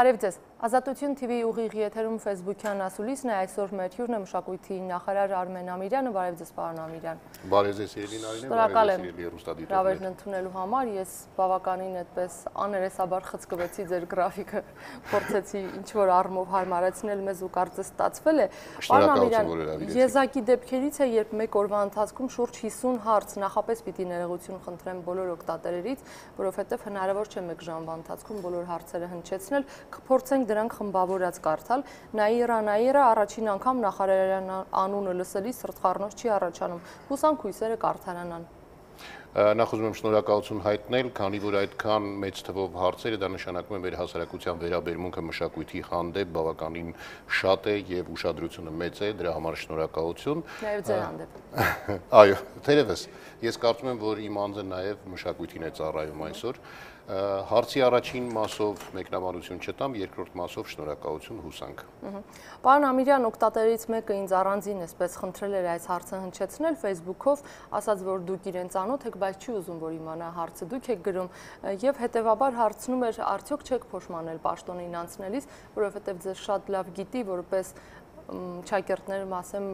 Բարև ձեզ, Ազատություն TV ուղիղ եթերում Facebook-յան ասուլիսն է, այսօր մեր հյուրն է մշակույթի նախարար Արմեն Ամիրյանը, բարև ձեզ պարոն Ամիրյան։ Բարև ձեզ Երևին Արինե, բարև ձեզ հեռուստադիտողներ։ Հրավերն ընդունելու համար ես բավականին այդպես աներեսաբար խցկվեցի ձեր գրաֆիկը, փորձեցի ինչ-որ առումով հարմարեցնել մեզ ու կարծես ստացվել է։ Պարոն Ամիրյան, եզակի դեպքերից է, երբ մեկ օրվա ընթացքում շուրջ 50 հարց նախապես պիտի ներողություն խնդրեմ բոլոր օգտատերերից, որովհետև հնարավոր չէ մեկ ժամվա ընթացքում բոլոր հարցերը հնչեցնել, կփորձենք դրանք խմբավորած կարդալ։ Նաիրա առաջին անգամ նախարարյան անունը լսելի սրտխառնոց չի առաջանում։ Հուսանք հույսերը կարդարանան։ Նախ ուզում եմ շնորհակալություն հայտնել, քանի որ այդքան մեծ թվով հարցերը դա նշանակում է մեր հասարակության վերաբերմունքը մշակույթի հանդեպ բավականին շատ է եւ ուշադրությունը մեծ է, դրա համար շնորհակալություն։ Նաեւ ձեր հանդեպ։ Այո, թերևս ես կարծում եմ, որ իմ անձը նաեւ մշակույթին է ծառայում այսօր։ Հարցի առաջին մասով մեկնաբանություն չտամ, երկրորդ մասով շնորհակալություն հուսանք։ Պարոն Ամիրյան, օգտատերից մեկը ինձ առանձին էսպես խնդրել էր այս հարցը հնչեցնել Facebook-ով, ասաց, որ դուք իրեն ծանոթ եք, բայց չի ուզում, որ իմանա հարցը դուք եք գրում, եւ հետեւաբար հարցնում էր, արդյոք չեք փոշմանել պաշտոնին անցնելիս, որովհետեւ ձեզ շատ լավ գիտի, որպես ճակերտներում ասեմ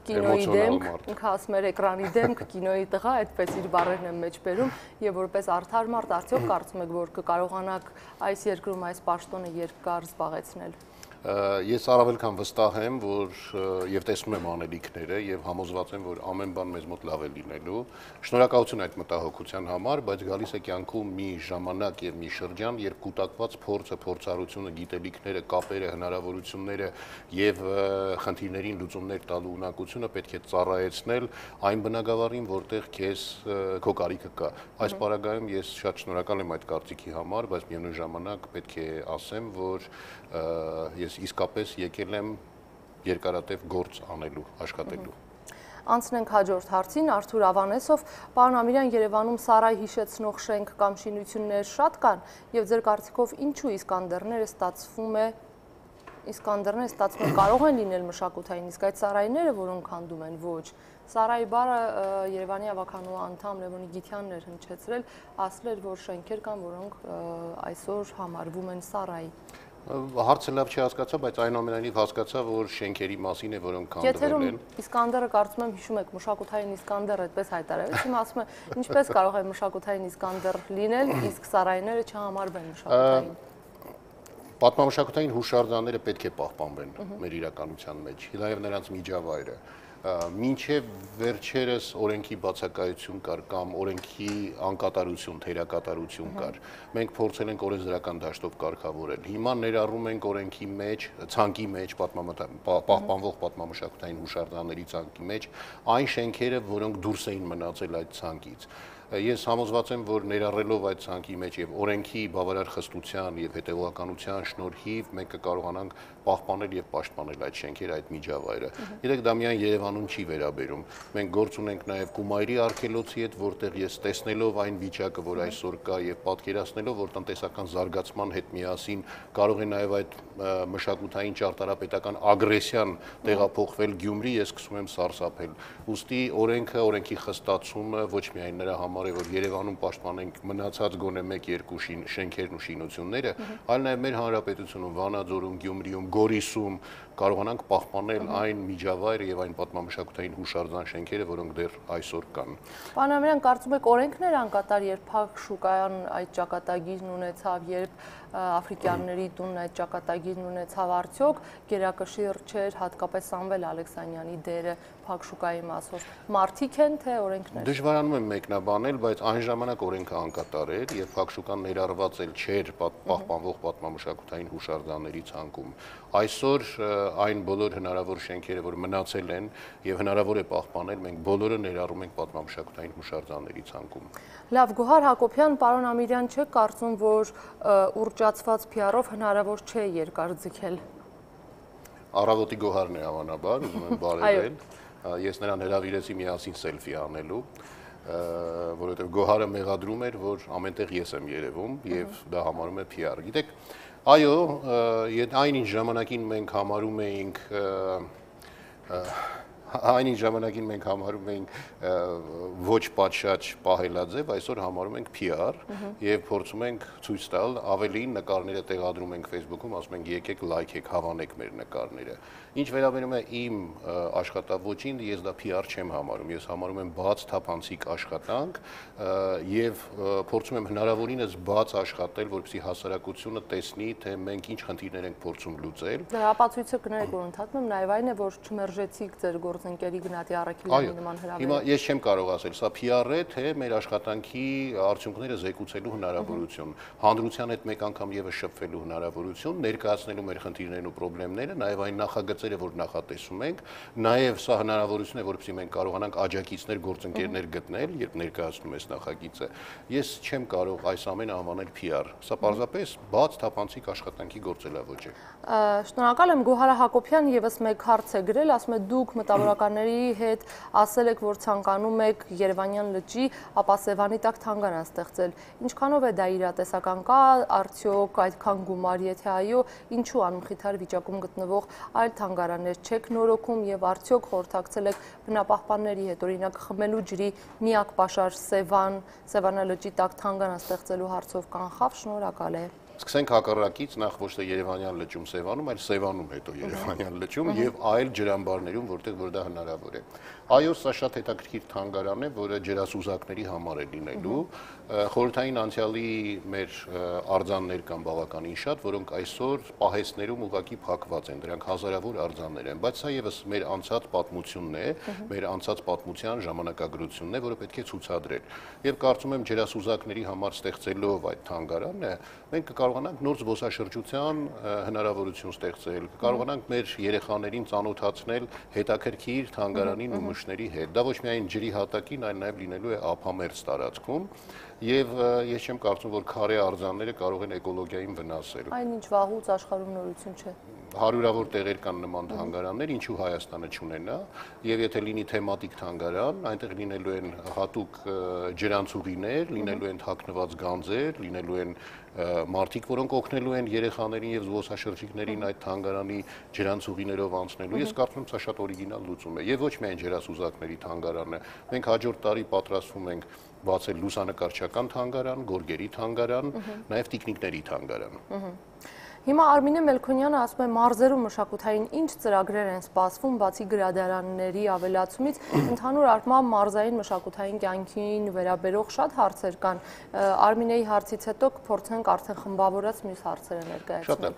կինոյի դեմք, ինքը ասում էր էկրանի դեմք, կինոյի տղա, այդպես իր բառերն եմ մեջ բերում եւ որպես արդար մարդ արդյոք կարծում եք, որ կկարողանաք այս երկրում այս պաշտոնը երկար զբաղեցնել։ Ես առավել քան վստահ եմ, որ եւ տեսնում եմ անելիքները եւ համոզված եմ, որ ամեն բան մեզ մոտ լավ է լինելու։ Շնորհակալություն այդ մտահոգության համար, բայց գալիս է կյանքում մի ժամանակ եւ մի շրջան, երբ կուտակված փորձը, փորձառությունը, գիտելիքները, կապերը, հնարավորությունները եւ խնդիրներին լուծումներ տալու ունակությունը պետք է ծառայեցնել այն բնագավառին, որտեղ քո կարիքը կա։ Այս պարագայում ես շատ շնորհակալ եմ այդ կարծիքի համար, բայց միևնույն ժամանակ պետք է ասեմ, որ ես իսկապես եկել եմ երկարատև գործ անելու, աշխատելու։ Անցնենք հաջորդ հարցին, Արթուր Ավանեսով, պարոն Ամիրյան, Երևանում Սարայ հիշեցնող շենք կամ շինություններ շատ կան, եւ ձեր կարծիքով ինչու Իսկանդերները ստացվում կարող են լինել մշակութային, իսկ այդ սարայները, որոնք հանդում են, ոչ։ Սարայի բառը Երևանի ավականու անդամ Լևոնի Գիթյանն էր հնչեցրել, ասել էր, որ շենքեր կան, որոնք այսօր համարվում են սարայի։ Հարցը լավ չհասկացա, բայց այնուամենայնիվ հասկացա, որ շենքերի մասին է, որոնք քանդվել են։ Իսկանդերը կարծում եմ հիշում եք, մշակութային Իսկանդեր այդպես հայտարարեց, հիմա ասում է, ինչպես կարող է մշակութային Իսկանդեր լինել, իսկ սարայները չհամարվեն մշակութային։ Պատմամշակութային հուշարձանները պետք է պահպանվեն մեր իրականության մեջ, նաև նրանց միջավայրը։ Մինչև վերջերս օրենքի բացակայություն կար կամ օրենքի անկատարություն, թերակատարություն կար։ Մենք փորձել ենք օրենսդրական դաշտով կարգավորել։ Հիմա ներառում ենք օրենքի մեջ, ցանկի մեջ, պահպանվող պատմամշակութային հուշարձանների ցանկի մեջ այն շենքերը, որոնք դուրս էին մնացել այդ ցանկից։ Ես համոզված եմ, որ ներառելով այդ ցանկի մեջ եւ օրենքի բավարար խստության եւ հետեւողականության շնորհիվ մենք կկարողանանք պահպանել եւ պաշտպանել այդ շենքերը, այդ միջավայրը։ Գիտեք, դա միայն Երևանում չի վերաբերում։ Մենք գործ ունենք նաեւ Կումայրի արգելոցի հետ, որտեղ ես տեսնելով այն վիճակը, որ այսօր կա եւ պատկերացնելով, որ տնտեսական զարգացման հետ միասին կարող է նաեւ այդ մշակութային ճարտարապետական ագրեսիան տեղափոխվել Գյումրի, ես սկսում եմ սարսափել։ Ուստի օրենքը, օրենքի խստացումը ոչ միայն նրա համար է, որ Երևանում պաշտպանենք մնացած գոնե 1-2 շենքերն ու շինությունները, այլ նաև մեր հանրապետությունում, Վանաձորում, Գյումրիում, Գորիսում կարողանանք պահպանել այն միջավայրը եւ այն պատմամշակութային հուշարձան շենքերը, որոնք դեռ այսօր կան։ Պարոն Ամիրյան, կարծում եք օրենքն էր անկատար, երբ Փակ շուկան այդ ճակատագիրն ունեցավ, երբ Աֆրիկյանների տունն այդ ճակատագիրն ունեցավ, արդյոք գերակշիռ չէր հատկապես Սամվել Ալեքսանյանի դերը Փակ շուկայի մասով։ Մարդիկ են թե օրենքն էր։ Դժվարանում եմ մեկնաբանել, բայց այն ժամանակ օրենքը անկատար էր եւ Փակ շուկան ներառված էլ չէր պահպանվող պատմամշակութային հուշարձանների ցանկում։ Այսօր այն բոլոր հնարավոր շենքերը, որ մնացել են եւ հնարավոր է պահպանել, մենք բոլորը ներառում ենք պատմամշակութային հուշարձանների ցանկում։ Լավ, Գոհար Հակոբյան, պարոն Ամիրյան, չեք կարծում, որ ուռճացված PR-ով հնարավոր չէ երկար ձգել։ Առավոտի Գոհարն է հավանաբար, ուզում եմ բարևել։ Ես նրան հրավիրեցի միասին սելֆի անելու, որովհետեւ Գոհարը մեղադրում էր, որ ամենտեղ ես եմ երևում եւ դա համարում է PR։ Գիտեք, այո, այն ինչ ժամանակին մենք համարում էինք Այն ժամանակին մենք համարում ենք ոչ պատշաճ պահելաձև, այսօր համարում ենք PR եւ փորձում ենք ցույց տալ ավելին նկարները տեղադրում ենք Facebook-ում, ասում ենք եկեք լայքեք, հավանեք մեր նկարները։ Ինչ վերաբերում է իմ աշխատավոճին, ես դա PR չեմ համարում, ես համարում եմ բաց թափանցիկ աշխատանք եւ փորձում եմ հնարավորինս բաց աշխատել, որպեսզի հասարակությունը տեսնի, թե մենք ինչ խնդիրներ ենք փորձում լուծել։ Դրա ապացույցը կներեք, որ ընդհատում եմ, նաեւ այն է, որ չմերժեցիք ձեր գործընկերի Գնատի Առաքելյանի նման հրավերը։ Հիմա ես չեմ կարող ասել, սա PR է, թե մեր աշխատանքի արդյունքները զեկուցելու հնարավորություն, հանրության հետ մեկ անգամ եւս շփվելու հնարավորություն, ներկայացնելու մեր խնդիրներն ու խնդիրները, նաեւ այն նախագծերը, որ նախատեսում ենք, նաեւ սա հնարավորություն է, որպեսզի մենք կարողանանք աջակիցներ, գործընկերներ գտնել, երբ ներկայացնում ես նախագիծը։ Ես չեմ կարող այս ամենը անվանել PR։ Սա պարզապես բաց թափանցիկ աշխատանքի գործելավոճ է։ Շնորհակալ եմ, Գոհարա Հակոբյան եւս մեկ հարց է գրել, ասում է դուք մտավորականների հետ ասել եք, որ ցանկանում եք Երևանյան լճի, ապա Սևանի տակ թանգարան ստեղծել։ Ինչքանով է դա իրատեսական, կա արդյոք այդքան գումար, եթե այո, ինչու անմխիթար վիճակում գտնվող այլ թանգարաններ չեք նորոգում եւ արդյոք խորհրդակցել եք բնապահպանների հետ, օրինակ խմելու ջրի միակ պաշար Սևանա լճի տակ թանգարան ստեղծելու հարցով կանխավ, շնորհակալ է։ Սկսենք հակառակից, նախ ոչ թե Երևանյան լճում Սևանում, այլ Սևանում հետո Երևանյան լճում եւ այլ ջրամբարներում, որտեղ որ դա հնարավոր է։ Այո, սա շատ հետաքրքիր թանգարան է, որը ջրասուզակների համար է լինելու։ Խորհրդային անցյալի մեր արձաններ կան բավականին շատ, որոնք այսօր պահեստներում ուղղակի փակված են, դրանք հազարավոր արձաններ են, բայց սա եւս մեր անցած պատմությունն է, մեր անցած պատմության ժամանակագրությունն է, որը պետք է ցուցադրել։ Եվ կարծում եմ ջրասուզակների համար ստեղծելով այդ թանգարանը մենք կկարողանանք նոր զբոսաշրջության հնարավորություն ստեղծել, կկարողանանք մեր երեխաներին ծանոթացնել հետաքրքիր թանգարանին ու մշների հետ։ Դա ոչ միայն ջրի հատակին, այլ նաև լինելու է ափամերձ տարածքում, եւ ես չեմ կարծում, որ քարե արձանները կարող են էկոլոգիային վնասել։ Այնինչ վաղուց աշխարհում նորություն չէ։ Հարյուրավոր տեղեր կան նման թանգարաններ, ինչու Հայաստանը չունենա, եւ եթե լինի թեմատիկ թանգարան, այնտեղ լինելու են հատուկ ջրանցուղիներ, լինելու են թաքնված գանձեր, լինելու են մարդիկ, որոնք օգնելու են երեխաներին եւ զբոսաշրջիկներին այդ թանգարանի ջրանցուղիներով անցնելու։ Ես կարծում եմ, սա շատ օրիգինալ լուծում է եւ ոչ միայն ջրասուզակների թանգարանը։ Մենք հաջորդ տարի պատրաստվում ենք բացել լուսանկարչական թանգարան, գորգերի թանգարան, նաեւ տիկնիկների թանգարան։ Հիմա Արմինե Մելքոնյանը ասում է մարզերում մշակութային ինչ ծրագրեր են սպասվում բացի գրադարանների ավելացումից, ընդհանուր առմամբ մարզային մշակութային կյանքին վերաբերող շատ հարցեր կան։ Արմինեի հարցից հետո կփորձենք արդեն խմբավորած մյուս հարցերը ներկայացնել։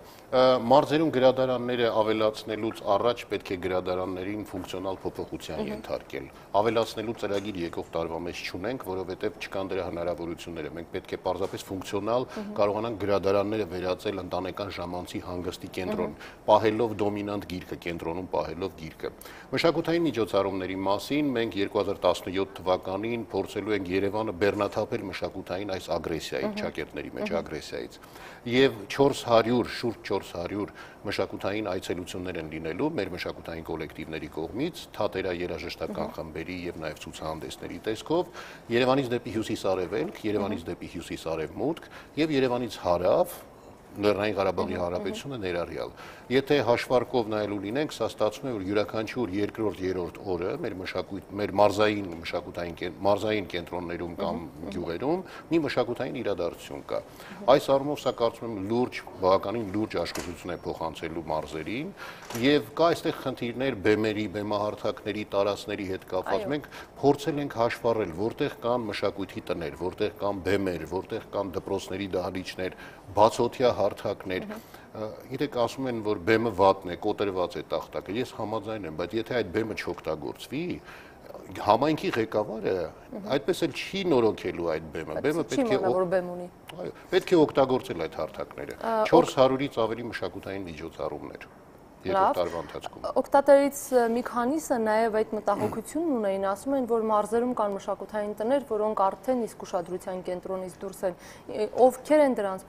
Մարզերում գրադարանները ավելացնելուց առաջ պետք է գրադարաններին ֆունկցիոնալ փոփոխության ենթարկել։ Ավելացնելու ծրագիր եկող տարվա մեջ չունենք, որովհետև չկան դրա հնարավորությունները։ Մենք պետք է պարզապես ֆունկցիոնալ կարողանանք գրադարանները վերածել ընտանեկան ժամանցի հանգստի կենտրոն, պահելով դոմինանտ գիրքը, կենտրոնում պահելով գիրքը։ Մշակութային միջոցառումների մասին մենք 2017 թվականին փորձելու ենք Երևանը բեռնաթափել մշակութային այս ագրեսիայի, ճակերտների մեջ ագրեսիայից։ Եվ 400, շուրջ 400 մշակութային այցելություններ են լինելու մեր մշակութային կոլեկտիվների կողմից, թատերա երաժշտական խմբերի եւ նաեւ ցուցահանդեսների տեսքով, Երևանից դեպի հյուսիս-արևելք, Երևանից դեպի հյուսիս-արևմուտք եւ Երևանից հարավ Լեռնային Ղարաբաղի Հանրապետությունը ներառյալ։ Եթե հաշվարկով նայելու լինենք, սա ստացվում է, որ յուրաքանչյուր երկրորդ, երրորդ օրը մեր մարզային մարզային կենտրոններում կամ գյուղերում մի մշակութային իրադարձություն կա։ Այս առումով սա կարծում եմ բավականին լուրջ աշխուժություն է փոխանցելու մարզերին եւ կա այստեղ խնդիրներ բեմերի, բեմահարթակների, տարածքների հետ կապված։ Մենք փորձել ենք հաշվառել, որտեղ կան մշակույթի տներ, որտեղ կան բեմեր, որտեղ կան դպրոցների դահլիճներ, բացօթյա հարթակներ։ Գիտեք, ասում են, որ բեմը վատն է, կոտրված է տախտակը։ Ես համաձայն եմ, բայց եթե այդ բեմը չօգտագործվի, համայնքի ղեկավարը այդպես էլ չի նորոգելու այդ բեմը։ Բեմը պետք է օգտագործել այդ հարթակները։ 400-ից ավելի մշակութային միջոցառումներ։ Օգտատերից մի քանիսը նաև այդ մտահոգությունն ունեին, ասում են, որ մարզերում կան մշակութային տներ, որոնք արդեն իսկ ուշադրության կենտրոնից դուրս են։ Ովքեր են դրանց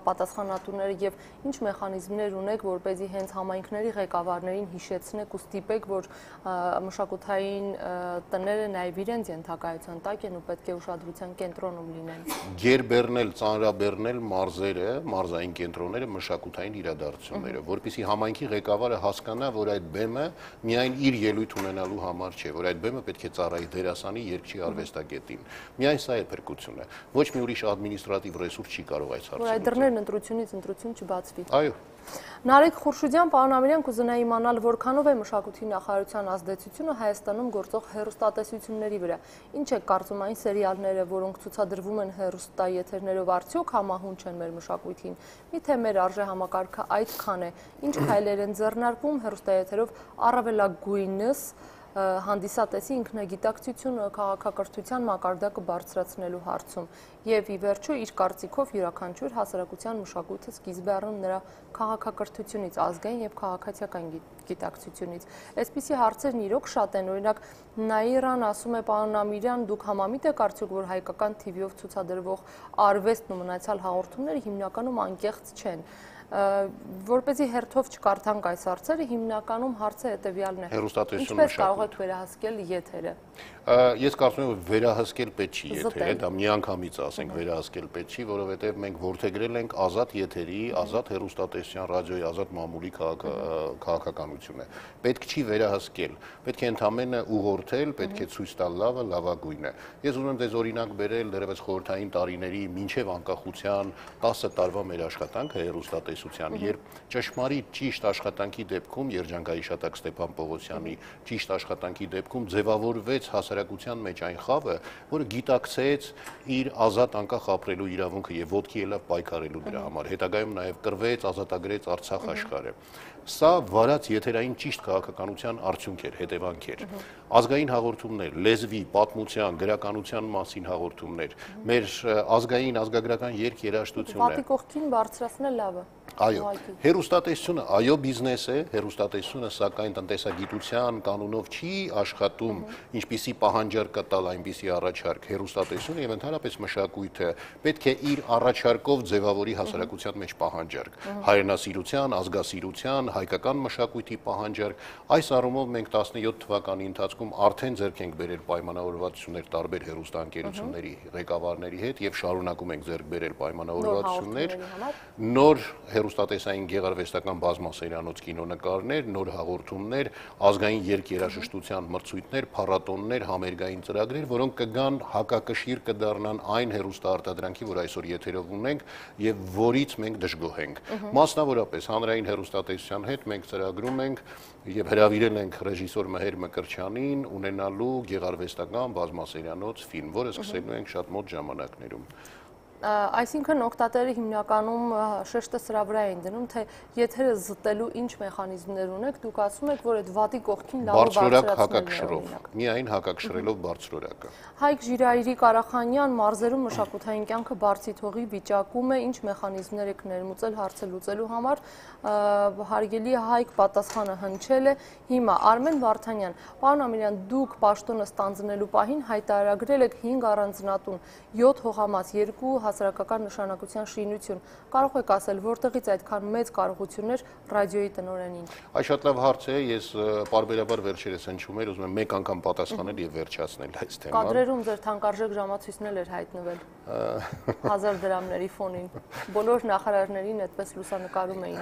պատասխանատուները եւ ինչ մեխանիզմներ ունեք, որպեսզի հենց համայնքների ղեկավարներին հիշեցնեք ու ստիպեք, որ մշակութային տները նաև իրենց ենթակայության տակ են ու պետք է ուշադրության կենտրոնում լինեն։ Գերբեռնել, ծանրաբեռնել մարզերը, մարզային կենտրոնները մշակութային իրադարձությունները, որպեսզի համայնքի ղեկավարը հասկանա, որ այդ բեմը միայն իր ելույթ ունենալու համար չէ, որ այդ բեմը պետք է ծառայի դերասանի երգչի արվեստագետին։ Միայն սա է փրկությունը։ Ոչ մի ուրիշ ադմինիստրատիվ ռեսուրս չի կարող այս հարցը։ Որ այդ դռներն ընտրությունից ընտրություն չբացվի։ Այո։ Նարեկ Խուրշուդյան, պարոն Ամիրյան, կուզենայի իմանալ, որքանով է մշակույթի նախարարության ազդեցությունը Հայաստանում գործող հեռուստատեսությունների վրա։ Ինչ է կարծում այն սերիալները, որոնք ցուցադրվում են հեռուստաեթերներով, արդյոք համահունչ են մեր մշակույթին։ Միթե մեր արժեհամակարգը այդքան է։ Ինչ քայլեր են ձեռնարկվում հեռուստաեթերով առավելագույնս հանդիսատեսի ինքնագիտակցությունը քաղաքակրթության մակարդակը բարձրացնելու հարցում եւ ի վերջո իր կարծիքով յուրաքանչյուր հասարակության մշակույթը սկիզբ է առնում նրա քաղաքակրթությունից, ազգային եւ քաղաքացիական գիտակցությունից։ Այսպիսի հարցերն իրոք շատ են, օրինակ Նաիրան ասում է, պարոն Ամիրյան, դուք համամիտ եք արդյոք, որ հայկական TV-ով ցուցադրվող արվեստն ու մնացյալ հաղորդումները հիմնականում անկեղծ չեն։ Որպեսզի հերթով չկարդանք այս հարցերը, հիմնականում հարցը հետևյալն է. Ինչպես կարող եք վերահսկել եթերը։ Ես կարծում եմ, որ վերահսկել պետք չի եթերը, դա միանգամից ասենք վերահսկել պետք չի, որովհետև մենք որդեգրել ենք ազատ եթերի, ազատ հեռուստատեսության, ռադիոյի, ազատ մամուլի քաղաքականությունը։ Պետք չի վերահսկել, պետք է ընդամենը ուղղորդել, պետք է ցույց տալ լավը, լավագույնը։ Ես ուզում եմ դες օրինակ բերել դեռևս խորհրդային տարիների մինչև անկախության 10 տարվա մեր աշխատանքը հեռուստատեսության, երբ ճշմարիտ ճիշտ աշխատանքի դեպքում երջանկահիշատակ Ստեփան Պողոսյանի ճիշտ աշխատանքի դեպքում ձևավորվեց հասարակության մեջ այն խավը, որը գիտակցեց իր ազատ անկախ ապրելու իրավունքը եւ ոտքի ելավ պայքարելու դրա համար։ Հետագայում նաեւ կռվեց, ազատագրեց Արցախ աշխարհը։ Սա վարած եթերային ճիշտ քաղաքականության արդյունք էր, հետևանք էր։ Ազգային հաղորդումներ, լեզվի, պատմության, գրականության մասին հաղորդումներ, մեր ազգային ազգագրական երգ-երաժշտությունը։ Վատի կողքին բարձրացնել լավը։ Այո, հեռուստատեսությունը այո բիզնես է, հեռուստատեսությունը սակայն տնտեսագիտության կանոնով չի աշխատում, ինչպիսի պահանջարկ կա տալ այնպիսի առաջարկ, հեռուստատեսությունը եւ ընդհանրապես մշակույթը պետք է իր առաջարկով ձևավորի հասարակության մեջ պահանջարկ, հայրենասիրության, ազգասիրության, հայկական մշակույթի պահանջարկ։ Այս առումով մենք 17 թվականի ընթացքում արդեն ձեռք ենք բերել պայմանավորվածություններ տարբեր հեռուստաընկերությունների ղեկավարների հետ եւ շարունակում ենք ձեռք բերել պայմանավորվածություններ նոր հեռուստատեսային գեղարվեստական բազմասերիանոց կինոնկարներ, նոր հաղորդումներ, ազգային երգ-երաժշտության մրցույթներ, փառատոններ, համերգային ծրագրեր, որոնք կգան հակակշիռ կդառնան այն հեռուստաարտադրանքի, որ այսօր եթերով ունենք եւ որից մենք դժգոհ ենք։ Մասնավորապես հանրային հեռուստատեսության հետ մենք ծրագրում ենք եւ հրավիրել ենք ռեժիսոր Մհեր Մկրտչյանին ունենալու գեղարվեստական բազմասերիանոց ֆիլմ, որը սկսելու ենք շատ մոտ ժամանակներում։ Այսինքն օգտատերը հիմնականում շեշտը սրա վրա են դնում, թե եթերը զտելու ինչ մեխանիզմներ ունեք, դուք ասում եք, որ այդ վատի կողքին լավը բարձրացնելն է, միայն հակակշռելով բարձրորակը։ Հայկ Ժիրայրի Կարախանյան, մարզերում մշակութային կյանքը բարձի թողի վիճակում է, ինչ մեխանիզմներ եք ներմուծել հարցը լուծելու համար, հարգելի Հայկ պատասխանը հնչել է։ Հիմա Արմեն Վարդանյան, պարոն Ամիրյան, դուք պաշտոնը ստանձնելու պահին հայտարարել եք 5 առանձնատուն, 7 հողամաս, 2 հասարակական նշանակության շինություն։ Կարող եք ասել, որտեղից այդքան մեծ կարողություններ ռադիոյի տնօրենին։ Այս շատ լավ հարց է, ես պարբերաբար վերջերս հնչում էր, ուզում եմ մեկ անգամ պատասխանել եւ վերջացնել այս թեման։ Կադրերում ձեր թանկարժեք ժամացույցն էր հայտնվել 1000 դրամների ֆոնին։ Բոլոր նախարարներին այդպես լուսանկարում էին։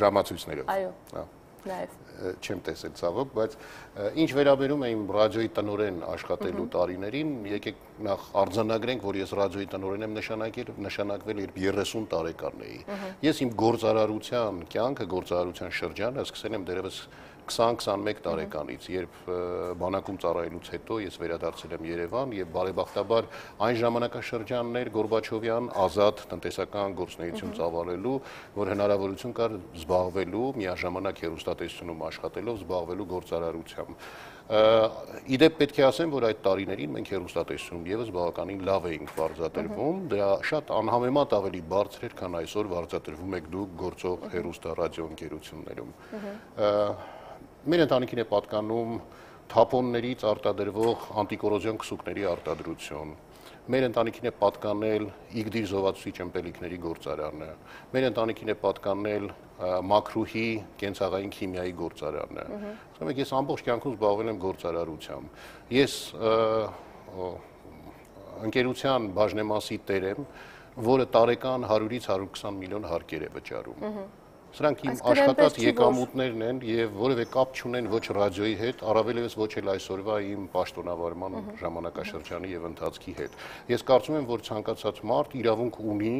Ժամացույցներով։ Այո։ Նաև չեմ տեսել ցավոք, բայց ինչ վերաբերում է իմ ռադիոյի տնօրեն աշխատելու տարիներին, եկեք նախ արձանագրենք, որ ես ռադիոյի տնօրեն եմ նշանակվել երբ 30 տարեկան էի։ Ես իմ գործարարության կյանքը, գործարարության շրջանը սկսել եմ դեռևս 20-21 տարեկանից, երբ բանակում ծառայելուց հետո ես վերադարձել եմ Երևան եւ բարեբախտաբար այն ժամանակաշրջաններ Գորբաչովյան ազատ տնտեսական գործունեություն ծավալելու, որ հնարավորություն կար զբաղվելու միաժամանակ հեռուստատեսությունում աշխատելով զբաղվելու գործարարությամբ։ Իդեպ պետք է ասեմ, որ այդ տարիներին մենք հեռուստատեսությունում եւս բավականին լավ էինք վարձատրվում, դա շատ անհամեմատ ավելի բարձր էր, քան այսօր վարձատրվում եք դուք գործող հեռուստա-ռադիո ընկերություններում։ Մեր ընտանիքին է պատկանում թափոններից արտադրվող անտիկորոզիոն քսուկների արտադրություն։ Մեր ընտանիքին է պատկանել իգդիր զովացուցիչ ըմպելիքների գործարանը։ Մեր ընտանիքին է պատկանել մակրուհի կենցաղային քիմիայի գործարանը։ Ասում եք, ես ամբողջ կյանքում զբաղվել եմ գործարարությամբ։ Ես ընկերության բաժնեմասի տեր եմ, որը տարեկան 100-ից 120 միլիոն հարկեր է վճարում։ Սրանք իմ աշխատած եկամուտներն են եւ որևէ կապ չունեն ոչ ռադիոյի հետ, առավելևս ոչ էլ այսօրվա իմ պաշտոնավարման ժամանակաշրջանի եւ ընթացքի հետ։ Ես կարծում եմ, որ ցանկացած մարդ իրավունք ունի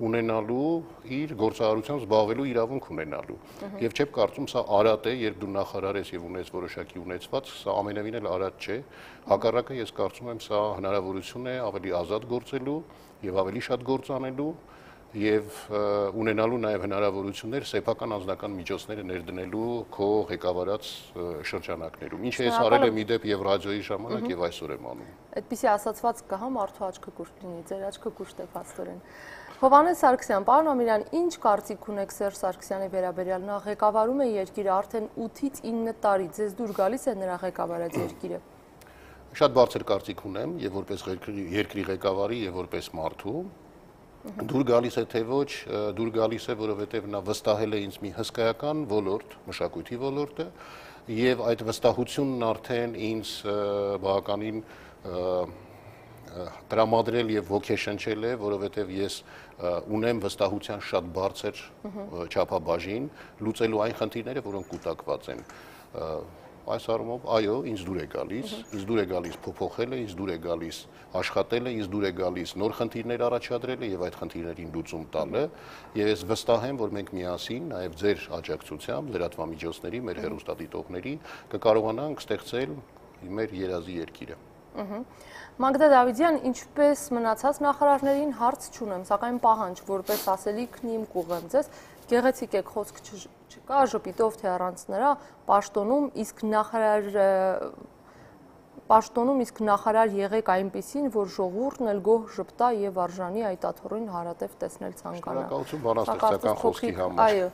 ունենալու իր գործարարությամբ զբաղվելու իրավունք ունենալու։ Եվ չեմ կարծում սա արատ է, երբ դու նախարար ես եւ ունես որոշակի ունեցված, սա ամենևին էլ արատ չէ։ Հակառակը ես կարծում եմ սա հնարավորություն է ավելի ազատ գործելու եւ ավելի շատ գործ անելու եւ ունենալու նաեւ հնարավորություններ սեփական անձնական միջոցները ներդնելու քո ղեկավարած շրջանակներում։ Ինչ ես արել եմ իդեպ եւ ռադիոյի ժամանակ եւ այսօր եմ անում։ Այդպիսի ասացված կա, մարդու աչքը կուշտ լինի, ձեր աչքը կուշտ է փաստորեն։ Հովհաննես Սարգսյան, պարոն Ամիրյան, ինչ կարծիք ունեք Սերժ Սարգսյանի վերաբերյալ, նա ղեկավարում է երկիրը արդեն 8-ից 9 տարի, ձեզ դուր գալիս է նրա ղեկավարած երկիրը։ Շատ բարձր կարծիք ունեմ եւ որպես երկրի ղեկավարի եւ որպես մարդու դուր գալիս է թե ոչ, դուր գալիս է, որովհետև նա վստահել է ինձ մի հսկայական ոլորտ, մշակույթի ոլորտը, եւ այդ վստահությունն արդեն ինձ բավականին տրամադրել եւ ոգեշնչել է, որովհետև ես ունեմ վստահության շատ բարձր չափաբաժին լուծելու այն խնդիրները, որոնք կուտակված են։ Այս առումով, այո, ինձ դուր է գալիս փոփոխելը, ինձ դուր է գալիս աշխատելը, ինձ դուր է գալիս նոր խնդիրներ առաջադրելը եւ այդ խնդիրներին լուծում տալը, եւ ես վստահ եմ, որ մենք միասին, նաեւ ձեր աջակցությամբ, լրատվամիջոցների, մեր հեռուստադիտողների կկարողանանք ստեղծել մեր երազի երկիրը։ Մագդա Դավիթյան, ինչպես մնացած նախարարներին հարց չունեմ, սակայն պահանջ, որպես ասելիքն իմ կուղեմ ձեզ, գեղեցիկ եք, խոսք չկա, ժպիտով թե առանց նրա, պաշտոնում իսկ նախարար եղեք այնպիսին, որ ժողովուրդն էլ գոհ ժպտա եւ արժանի այդ աթոռին հարատև տեսնել ցանկանա։ Շնորհակալություն բանաստեղծական խոսքի համար։ Այո։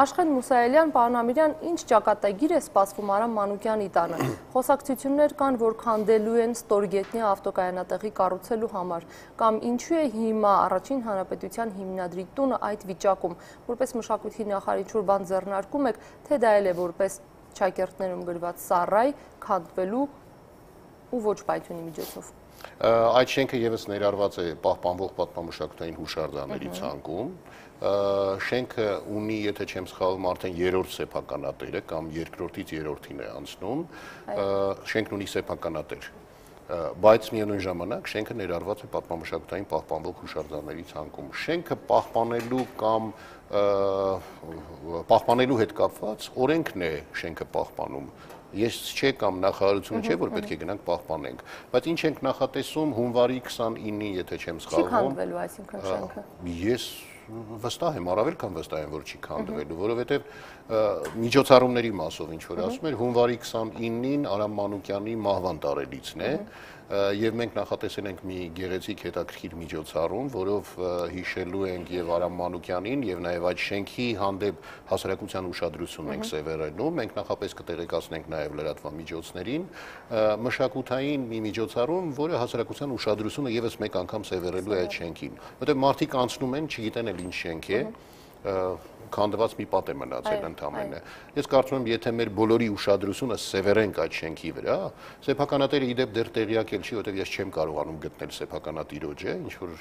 Աշխեն Մուսայելյան, պարոն Ամիրյան, ինչ ճակատագիր է սպասվում Արամ Մանուկյանի տանը։ Խոսակցություններ կան, որ քանդելու են ստորգետնյա ավտոկայանատեղի կառուցելու համար, կամ ինչու է հիմա Առաջին Հանրապետության հիմնադրի տունը այդ վիճակում, որպես մշակույթի նախարար ինչ-որ բան ձեռնարկում եք, թե դա էլ է որպես ճակերտներում գրված սառայ քանդվելու ու ոչ պայթյունի միջոցով։ Այդ շենքը եւս ներառված է պահպանվող պատմամշակութային հուշարձանների ցանկում։ Շենքը ունի, եթե չեմ սխալվում, արդեն 3-րդ սեփականատերը կամ 2-ից 3-ին է անցնում։ Շենքն ունի սեփականատեր, բայց միևնույն ժամանակ շենքը ներառված է պատմամշակութային պահպանվող հուշարձանների ցանկում։ Շենքը պահպանելու կամ պահպանելու հետ կապված օրենքն է շենքը պահպանում։ Ես չէ կամ նախարարությունը չէ, որ պետք է գնանք պահպանենք, բայց ինչ ենք նախատեսում հունվարի 29-ին, եթե չեմ սխալվում։ Չի քանդվելու, այսինքն շենքը։ Ես վստահ եմ, առավել քան վստահ եմ, որ չի քանդվելու, որովհետև միջոցառումների մասով ինչ որ ասում էր, հունվարի 29-ին Արամ Մանուկյանի մահվան տարելիցն է, եւ մենք նախատեսել ենք մի գեղեցիկ հետաքրքիր միջոցառում, որով հիշելու ենք եւ Արամ Մանուկյանին եւ նաեւ այդ շենքի հանդեպ հասարակության ուշադրությունն ենք սևեռելու։ Մենք նախապես կտեղեկացնենք նաեւ լրատվամիջոցներին մշակութային մի միջոցառում, որը հասարակության ուշադրությունը եւս մեկ անգամ սևեռելու է այդ շենքին, որտեղ մարդիկ անցնում են, չգիտեն էլ ինչ շենք է, քանդված մի պատ է մնացել ընդամենը։ Ես կարծում եմ, եթե մեր բոլորի ուշադրությունը սևեռենք այդ շենքի վրա, սեփականատերը իդեպ դեռ տեղյակ էլ չի, որովհետև ես չեմ կարողանում գտնել սեփականատիրոջը, ինչ որ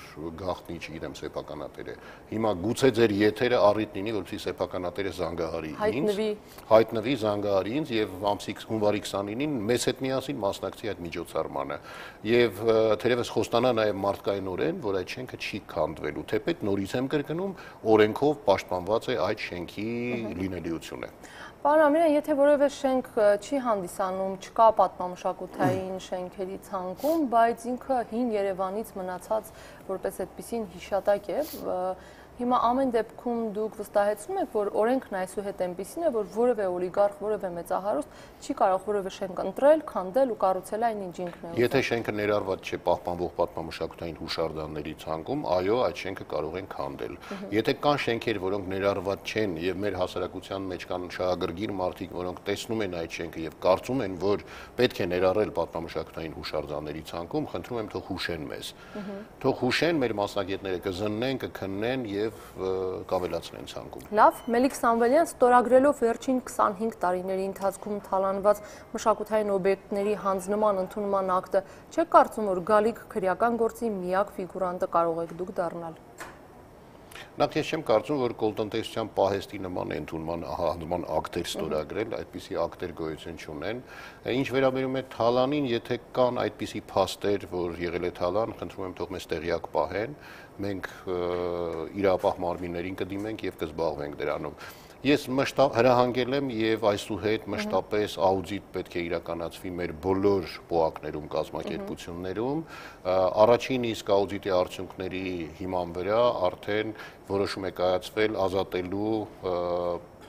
գաղտնի չգիտեմ սեփականատերը։ Հիմա գուցե ձեր եթերը առիթ լինի, որպեսզի սեփականատերը զանգահարի ինձ, հայտնվի, զանգահարի ինձ եւ հունվարի 29-ին մեզ հետ միասին մասնակցի այդ միջոցառմանը։ Եվ թերևս խոստանա նաեւ մարդկայնորեն, որ այդ շենքը չի քանդվելու, թեպետ նորից եմ կրկնում, օրենքով պաշտպանված է այդ շենքի լինելիությունը։ Պարոն Ամիրյան, եթե որևէ շենք չի հանդիսանում, չկա պատմամշակութային շենքերի ցանկում, բայց ինքը հին Երևանից մնացած որպես այդպիսին հիշատակ է, հիմա ամեն դեպքում դուք վստահեցնում եք, որ օրենքն այսուհետ այնպիսին է, որ որևէ օլիգարխ, որևէ մեծահարուստ չի կարող որևէ շենք ընտրել, քանդել ու կառուցել այն ինչ ինքն է։ Եթե շենքը ներառված չէ պահպանվող պատմամշակութային հուշարձանների ցանկում, այո, այդ շենքը կարող են քանդել։ Եթե կան շենքեր, որոնք ներառված չեն եւ մեր հասարակության մեջ կան շահագրգիռ մարդիկ, որոնք տեսնում են այդ շենքը եւ կարծում են, որ պետք է ներառել պատմամշակութային հուշարձանների ցանկում, խնդրում եմ թող հուշեն մեզ։ Թող հուշեն, մեր մասնագետները կզննեն, կքննեն եւ կավելացնեն ցանկում։ Լավ, Մելիք Սամվելյան, ստորագրելով վերջին 25 տարիների ընթացքում թալանված մշակութային օբյեկտների հանձնման ընդունման ակտը, չեք կարծում, որ գալիք քրեական գործի միակ ֆիգուրանտը կարող եք դուք դառնալ։ Նախ ես չեմ կարծում, որ կոլտնտեսության պահեստի նման ընդունման ակտեր ստորագրել, այդպիսի ակտեր գոյություն չունեն։ Ինչ վերաբերում է թալանին, եթե կան այդպիսի փաստեր, որ եղել է թալան, խնդրում եմ թող մեզ տեղյակ պահեն, մենք իրապահ մարմիններին կդիմենք եւ կզբաղվենք դրանով։ Ես հրահանգել եմ եւ այսուհետ մշտապես աուդիտ պետք է իրականացվի մեր բոլոր ՊՕԱԿ-ներում, կազմակերպություններում, առաջին իսկ աուդիտի արդյունքների հիման վրա արդեն որոշում է կայացվել ազատելու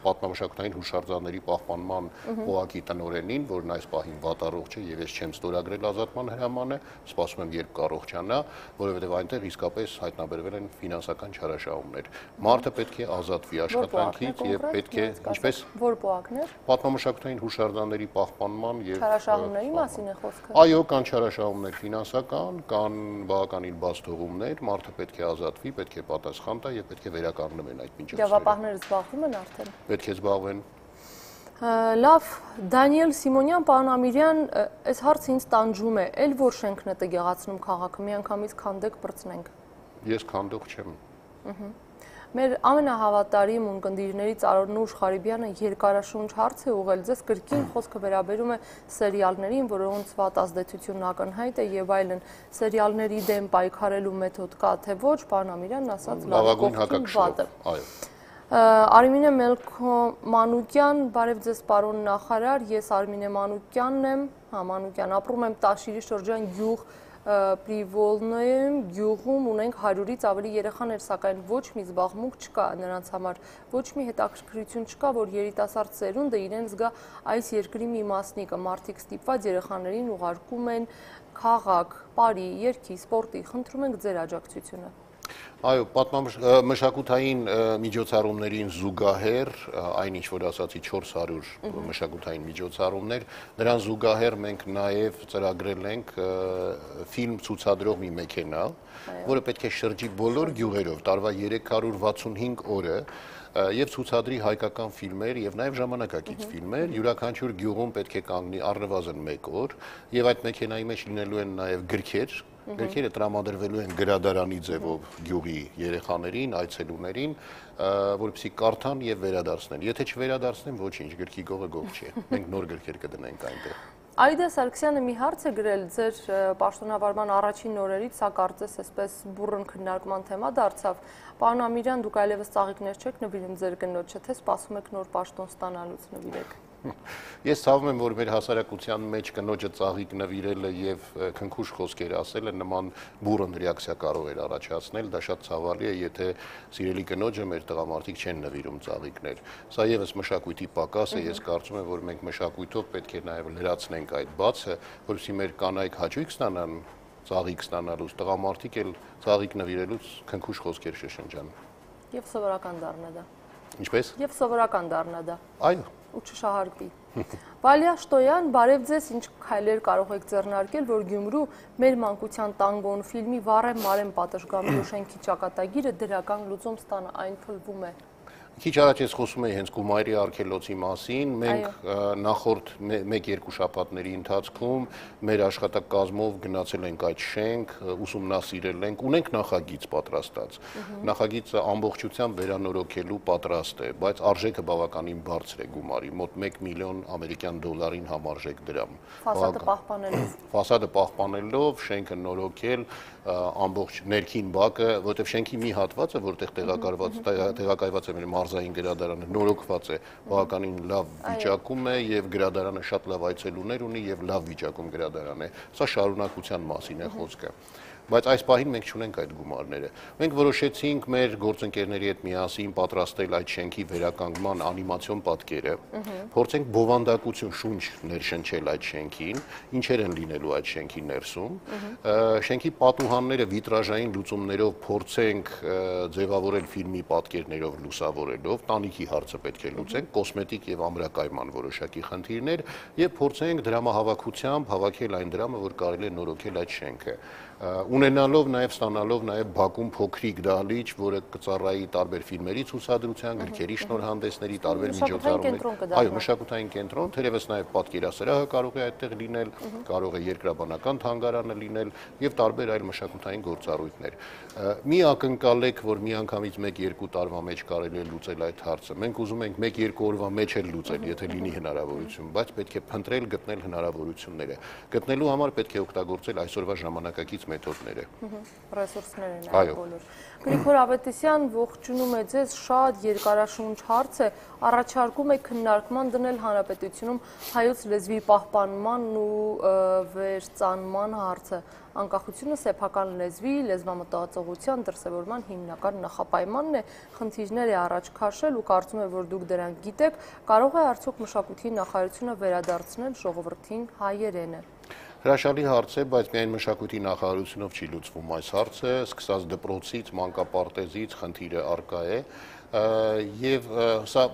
պատմամշակութային հուշարձանների պահպանման ՊՕԱԿ-ի տնօրենին, որն այս պահին վատառողջ է եւ ես չեմ ստորագրել ազատման հրամանը, սպասում եմ երբ կառողջանա, որովհետեւ այնտեղ իսկապես հայտնաբերվել են ֆինանսական չարաշահումներ։ Մարդը պետք է ազատվի աշխատանքից եւ պետք է, ինչպես որ ՊՕԱԿ-ներ պատմամշակութային հուշարձանների պահպանման եւ չարաշահումների մասին է խոսքը։ Այո, կան չարաշահումներ ֆինանսական, կան բավականին բաց թողումներ, մարդը պետք է ազատվի, պետք է պատասխան տա եւ պետք է վերականգնվեն այդ միջոցները։ Իրավապահները զբաղվում են արդեն։ Պետք է զբաղվեն։ Լավ, Դանիել Սիմոնյան, պարոն Ամիրյան, այս հարցը ինձ տանջում է, էլ որ շենքն է տգեղացնում քաղաքը, միանգամից քանդեք բրցնենք։ Ես քանդող չեմ։ Մեր ամենահավատարիմ ունկնդիրներից Արոնուշ Ղարիբյանը երկարաշունչ հարց է ուղղել ձեզ, կրկին խոսքը վերաբերում է սերիալներին, որոնց վատ ազդեցությունն ակնհայտ է եւ այլն։ Սերիալների դեմ պայքարելու մեթոդ կա թե ոչ, պարոն Ամիրյանն ասաց լավագույն հակակշռով։ Այո։ Արմինե Մելքոմանուկյան, բարև ձեզ պարոն նախարար, ես Արմինե Մանուկյանն եմ, Մանուկյան, ապրում եմ Տաշիրի շրջան գյուղ Պրիվոլնոյում, գյուղում ունենք 100-ից ավելի երեխաներ, սակայն ոչ մի զբաղմունք չկա նրանց համար, ոչ մի հետաքրքրություն չկա, որ երիտասարդ սերունդը իրենց զգա այս երկրի մի մասնիկը, մարդիկ ստիպված երեխաներին ուղարկում են քաղաք, պարի, երգի, սպորտի, խնդրում ենք ձեր աջակցությունը։ Այո, մշակութային միջոցառումներին զուգահեռ, այնինչ որ ասացի 400 մշակութային միջոցառումներ, դրան զուգահեռ մենք նաև ծրագրել ենք ֆիլմ ցուցադրող մի մեքենա, որը պետք է շրջի բոլոր գյուղերով տարվա 365 օրը եւ ցուցադրի հայկական ֆիլմեր եւ նաեւ ժամանակակից ֆիլմեր, յուրաքանչյուր գյուղում պետք է կանգնի առնվազն 1 օր եւ այդ մեքենայի մեջ լինելու են նաեւ գրքեր, գրքերը տրամադրվելու են գրադարանի ձևով գյուղի երեխաներին, այցելուներին, որպեսզի կարդան եւ վերադարձնեն։ Եթե չվերադարձնեն, ոչինչ, գրքի գողը գող չի։ Մենք նոր գրքեր կդնենք այնտեղ։ Այդա Սարգսյանը մի հարց է գրել ձեր պաշտոնավարման առաջին օրերից, սա կարծես այսպես բուռն քննարկման թեմա դարձավ։ Պարոն Ամիրյան, դուք այլևս ծաղիկներ չեք նվիրում ձեր կնոջը, թե սպասում եք նոր պաշտոն ստանալուց նվիրեք։ Ես ցավում եմ, որ մեր հասարակության մեջ կնոջը ծաղիկ նվիրելը եւ քնքուշ խոսքեր ասելը նման բուռն ռեակցիա կարող էր առաջացնել, դա շատ ցավալի է, եթե սիրելի կնոջը մեր տղամարդիկ չեն նվիրում ծաղիկներ։ Սա եւս մշակույթի պակաս է, ես կարծում եմ, որ մենք մշակույթով պետք է նաեւ լրացնենք այդ բացը, որովհետեւ մեր կանայք հաճույք ստանան ծաղիկ ստանալուց, տղամարդիկ էլ ծաղիկ նվիրելուց քնքուշ խոսքեր շշնջան։ Եվ սովորական դառնա դա։ Ինչպես։ Եվ սովորական դառնա դա։ Այո։ Ու չշահարկվի։ Վալիա Շտոյան, բարև ձեզ, ինչ քայլեր կարող եք ձեռնարկել, որ Գյումրու մեր մանկության տանգոն ֆիլմի Վառեմ Մարեմ պատշգամբի շենքի ճակատագիրը դրական լուծում ստանա, այն փլվում է։ Քիչ առաջ ես խոսում էի հենց Գումարի արգելոցի մասին, մենք նախորդ 1-2 շաբաթների ընթացքում մեր աշխատակազմով գնացել ենք այդ շենք, ուսումնասիրել ենք, ունենք նախագիծ պատրաստած։ Նախագիծը ամբողջությամբ վերանորոգելու պատրաստ է, բայց արժեքը բավականին բարձր է Գումարի, մոտ 1 միլիոն ամերիկյան դոլարին համարժեք դրամ։ Ֆասադը պահպանելով։ Ֆասադը պահպանելով, շենքը նորոգել, ամբողջ ներքին բակը, որտեղ շենքի մի հատվածը, որտեղ տեղակայված է մեր մարզային գրադարանը, նորոգված է, բավականին լավ վիճակում է եւ գրադարանը շատ լավ այցելուներ ունի եւ լավ վիճակում գրադարան է։ Սա շարունակության մասին է խոսքը։ Բայց այս պահին մենք չունենք այդ գումարները։ Մենք որոշեցինք մեր գործընկերների հետ միասին պատրաստել այդ շենքի վերականգնման անիմացիոն պատկերը, փորձենք բովանդակություն շունչ ներշնչել այդ շենքին, ինչեր են լինելու այդ շենքի ներսում, շենքի պատուհանները վիտրաժային լուծումներով փորձենք ձևավորել ֆիլմի պատկերներով լուսավորելով, տանիքի հարցը պետք է լուծենք, կոսմետիկ եւ ամրակայման որոշակի խնդիրներ եւ փորձենք դրամահավաքությամբ հավաքել այն դրամը, որ կարելի է նորոգել այդ շենքը։ ունենալով նաև ստանալով նաև Բաքվում փոքրիկ դահլիճ, որը կծառայի տարբեր ֆիլմերի ցուցադրության, գրքերի շնորհանդեսների, տարբեր միջոցառումների, այո, մշակութային կենտրոն, թերևս նաև պատկերասրահը կարող է այդտեղ լինել, կարող է երկրաբանական թանգարանը լինել եւ տարբեր այլ մշակութային գործառույթներ։ Մի ակնկալեք, որ միանգամից 1-2 տարվա մեջ կարելի է լուծել այդ հարցը։ Մենք ուզում ենք 1-2 օրվա մեջ էլ լուծել, եթե լինի հնարավորություն, բայց պետք է փնտրել, գտնել հնարավորությունները։ Գտնելու համար պետք է օգտագործել այսօրվա ժամանակակից մեթոդները։ Ռեսուրսներ են այդ բոլոր։ Գրիգոր Ավետիսյան, ողջունում է ձեզ, շատ երկարաշունչ հարց է, առաջարկում է քննարկման դնել Հանրապետությունում հայոց լեզվի պահպանման ու վերծանման հարցը։ Անկախությունը սեփական լեզվի, լեզվամտածողության դրսևորման հիմնական նախապայմանն է, խնդիրներ է առաջ քաշել ու կարծում է, որ դուք դրանք գիտեք, կարող է արդյոք մշակույթի նախարարությունը վերադարձնել ժողովրդին հայերենը։ Հրաշալի հարց է, բայց միայն մշակույթի նախարարությունով չի լուծվում այս հարցը, սկսած դպրոցից, մանկապարտեզից խնդիրը առկա է, եւ սա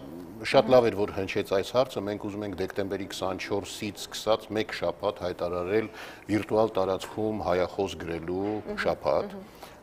շատ լավ էր, որ հնչեց այս հարցը, մենք ուզում ենք դեկտեմբերի 24-ից սկսած մեկ շաբաթ հայտարարել վիրտուալ տարածքում հայախոս գրելու շաբաթ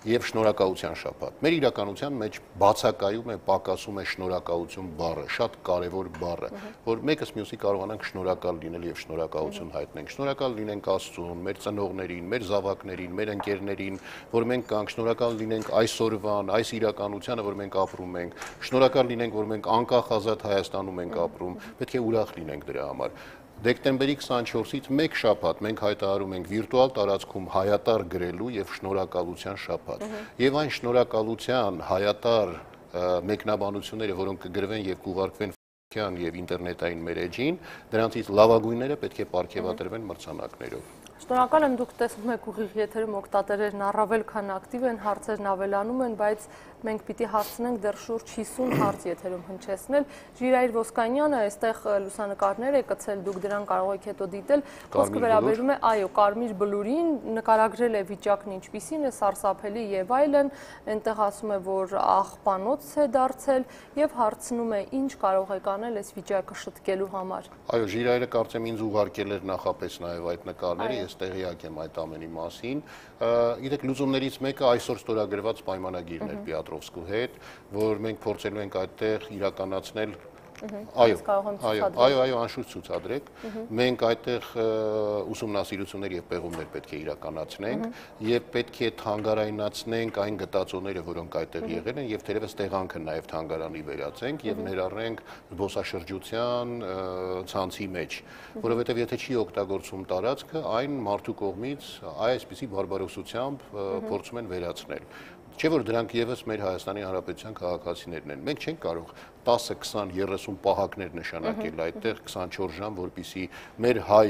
եւ շնորհակալության շաբաթ։ Մեր իրականության մեջ բացակայում է, պակասում է շնորհակալություն բառը, շատ կարեւոր բառը, որ մեկս մյուսի կարողանանք շնորհակալ լինել եւ շնորհակալություն հայտնենք։ Շնորհակալ լինենք Աստծուն, մեր ծնողներին, մեր զավակներին, մեր ընկերներին, որ մենք կանք, շնորհակալ լինենք այսօրվան, այս իրականությանը, որ մենք ապրում ենք, շնորհակալ լինենք, որ մենք անկախ ազատ Հայաստանում ենք ապրում, պետք է ուրախ լինենք դրա համար։ Դեկտեմբերի 24-ից մեկ շաբաթ մենք հայտարարում ենք վիրտուալ տարածքում հայատար գրելու եւ շնորհակալության շաբաթ։ Եվ այն շնորհակալության հայատար մեկնաբանությունները, որոնք կգրվեն եւ կուղարկվեն եւ ինտերնետային մերեջին, դրանցից լավագույնները պետք է պարգևատրվեն մրցանակներով։ Շնորհակալ եմ, դուք տեսնում եք ուղիղ եթերում օգտատերերն առավել քան ակտիվ են, հարցերն ավելանում են, բայց մենք պիտի հարցնենք դեռ շուրջ 50 հարց եթերում հնչեցնել։ Ժիրայր Ոսկանյանը այստեղ լուսանկարներ է գցել, դուք դրան կարող եք հետո դիտել։ Խոսքը վերաբերում է, այո, կարմիր բլուրին, նկարագրել է վիճակն ինչպիսին է, սարսափելի եւ այլն, այնտեղ ասում է, որ աղբանոց է դարձել եւ հարցնում է, ինչ կարող եք անել այս վիճակը շտկելու համար։ Այո, Ժիրայրը կարծեմ ինձ ուղարկել էր նախապես նաեւ այդ նկարները, ես տեղյակ եմ այդ ամենի մասին։ Գիտեք, լուծումներից մեկը այսօր ստորագրված պայմանագիրն էր Պիատրովսկու հետ, որ մենք փորձելու ենք այդտեղ իրականացնել Այո, անշուշտ ցուցադրեք։ Մենք այդտեղ ուսումնասիրություններ եւ պեղումներ պետք է իրականացնենք եւ պետք է թանգարայնացնենք այն գտածոները, որոնք այդտեղ եղել են եւ թերևս տեղանքը նաեւ թանգարանի վերածենք եւ ներառենք զբոսաշրջության ցանցի մեջ, որովհետեւ եթե չի օգտագործում տարածքը, այն մարդու կողմից այսպիսի բարբարոսությամբ փորձում են վերացնել։ Չէ՞ որ դրանք եւս մեր Հայաստանի Հանրապետության քաղաքացիներն են։ Մենք չենք կարող 10, 20, 30 պահակներ նշանակել այդտեղ 24 ժամ, որպեսզի մեր հայ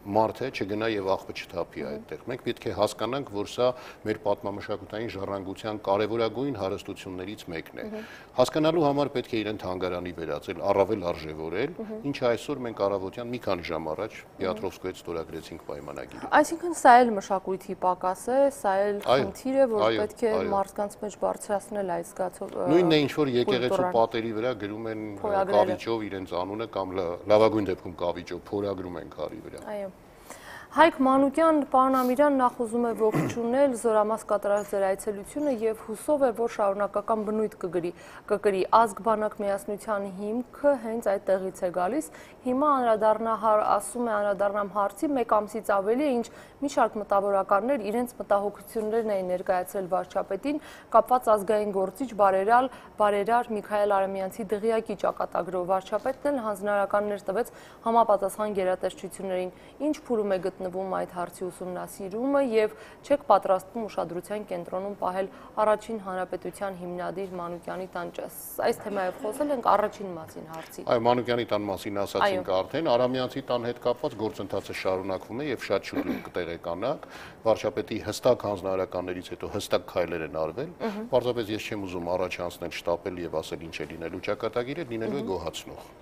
մարդը չգնա եւ աղբը չթափի այդտեղ։ Մենք պետք է հասկանանք, որ սա մեր պատմամշակութային ժառանգության կարևորագույն հարստություններից մեկն է։ Հասկանալու համար պետք է իրեն թանգարանի վերածել, առավել արժևորել, ինչը այսօր մենք առավոտյան մի քանի ժամ առաջ Պիատրովսկու հետ ստորագրեցինք պայմանագիրը։ Այսինքն սա էլ մշակույթի պակաս է, սա էլ խնդիր է, որ պետք է մարդկանց մեջ բարձրացնել այս զգացով։ Նույնն է, ինչ որ եկեղեցու պատերի վրա գրում են կավիճով իրենց անունը կամ լավագույն դեպքում կավիճով փորագրում են քարի վրա։ Այո։ Հայկ Մանուկյան, պարոն Ամիրյանն նախ ուզում է ողջունել զորամաս կատարած ձեր այցելությունը եւ հուսով է, որ շարունակական բնույթ կկրի ազգ-բանակ միասնության հիմքը հենց այդ տեղից է գալիս։ Հիմա ասում է անդրադառնամ հարցի, մեկ ամսից ավելի է, ինչ մի շարք մտավորականներ իրենց մտահոգություններն էին ներկայացրել վարչապետին կապված ազգային գործիչ բարերար Միքայել Արամյանցի դղյակի ճակատագրով։ Վարչապետն էլ հանձնարարականներ տվեց համապատասխան գերատեսչություններին։ Ինչ փուլում է գտնվում այդ հարցի ուսումնասիրումը եւ չեք պատրաստվում ուշադրության կենտրոնում պահել առաջին հանրապետության հիմնադիր Մանուկյանի տան այս թեմայով խոսել ենք առաջին մասին հարցի։ Այո, Մանուկյանի տան մասին ասացինք արդեն, Արամյանցի տան հետ կապված գործընթացը շարունակվում է եւ շատ շուտ կտեղեկանաք։ Վարչապետի հստակ հանձնարարականներից հետո հստակ քայլեր են արվել։ Պարզապես ես չեմ ուզում առաջ անցնել շտապել եւ ասել ինչ է լինելու ճակատագիրը, լինելու է գոհացնող։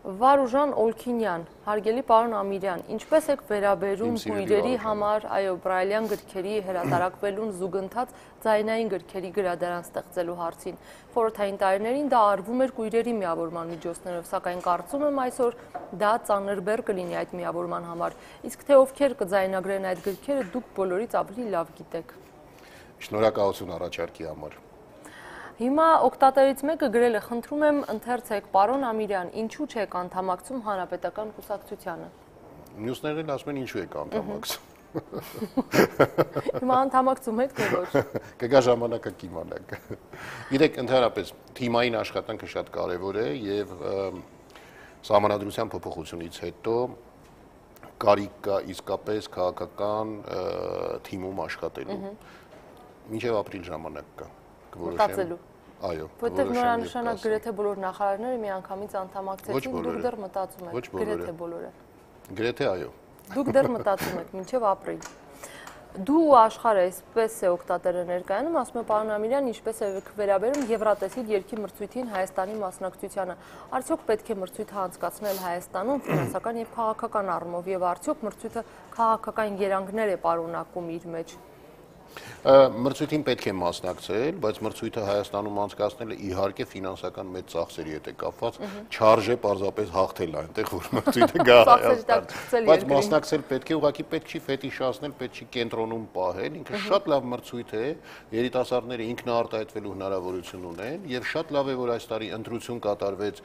Վարուժան Օլքինյան, հարգելի պարոն Ամիրյան, ինչպես եք վերաբերում քույրերի համար, այո, բրայլյան գրքերի հրատարակվելուն զուգընթաց ձայնային գրքերի գրադարան ստեղծելու հարցին։ Խորհրդային տարիներին դա արվում էր քույրերի միավորման միջոցներով, սակայն կարծում եմ այսօր դա ծանր բեռ կլինի այդ միավորման համար։ Իսկ թե ովքեր կձայնագրեն այդ գրքերը, դուք բոլորից ավելի լավ գիտեք։ Շնորհակալություն առաջարկի համար։ Հիմա օգտատերից մեկը գրել է, խնդրում եմ ընթերցեք, պարոն Ամիրյան, ինչու չեք անդամակցում Հանրապետական կուսակցությանը։ Մյուսներն ասում են ինչու եք անդամակցում։ Հիմա անդամակցում եք, թե ոչ։ Կգա ժամանակը կիմանաք։ Գիտեք, ընդհանրապես թիմային աշխատանքը շատ կարևոր է եւ սահմանադրության փոփոխությունից հետո կարիք կա իսկապես քաղաքական թիմում աշխատելու։ Մինչև ապրիլ ժամանակ կա։ Մտածելու։ Այո։ Որտեղ նորանշանակ գրեթե բոլոր նախարարները միանգամից անդամակցեցին, դուք դեռ մտածում եք, գրեթե բոլորը։ Գրեթե այո։ Դուք դեռ մտածում եք մինչև ապրիլ։ Դու աշխարհը այսպես է օգտատերը ներկայանում, ասում է պարոն Ամիրյան, ինչպես է վերաբերում Եվրատեսիլ երկի մրցույթին Հայաստանի մասնակցությանը։ Արդյոք պետք է մրցույթը անցկացնել Հայաստանում ֆինանսական եւ քաղաքական առումով եւ արդյոք մրցույթը քաղաքական երանգներ է պարունակում իր մեջ։ Մրցույթին պետք է մասնակցել, բայց մրցույթը Հայաստանում անցկացնելը իհարկե ֆինանսական մեծ ծախսերի հետ է կապված, չարժե պարզապես հաղթել այնտեղ, որ մրցույթը գա Հայաստան։ Բայց մասնակցել պետք է, ուղղակի պետք չի ֆետիշացնել, պետք չի կենտրոնում պահել, ինքը շատ լավ մրցույթ է, երիտասարդները ինքնաարտահայտվելու հնարավորություն ունեն, եւ շատ լավ է, որ այս տարի ընտրություն կատարվեց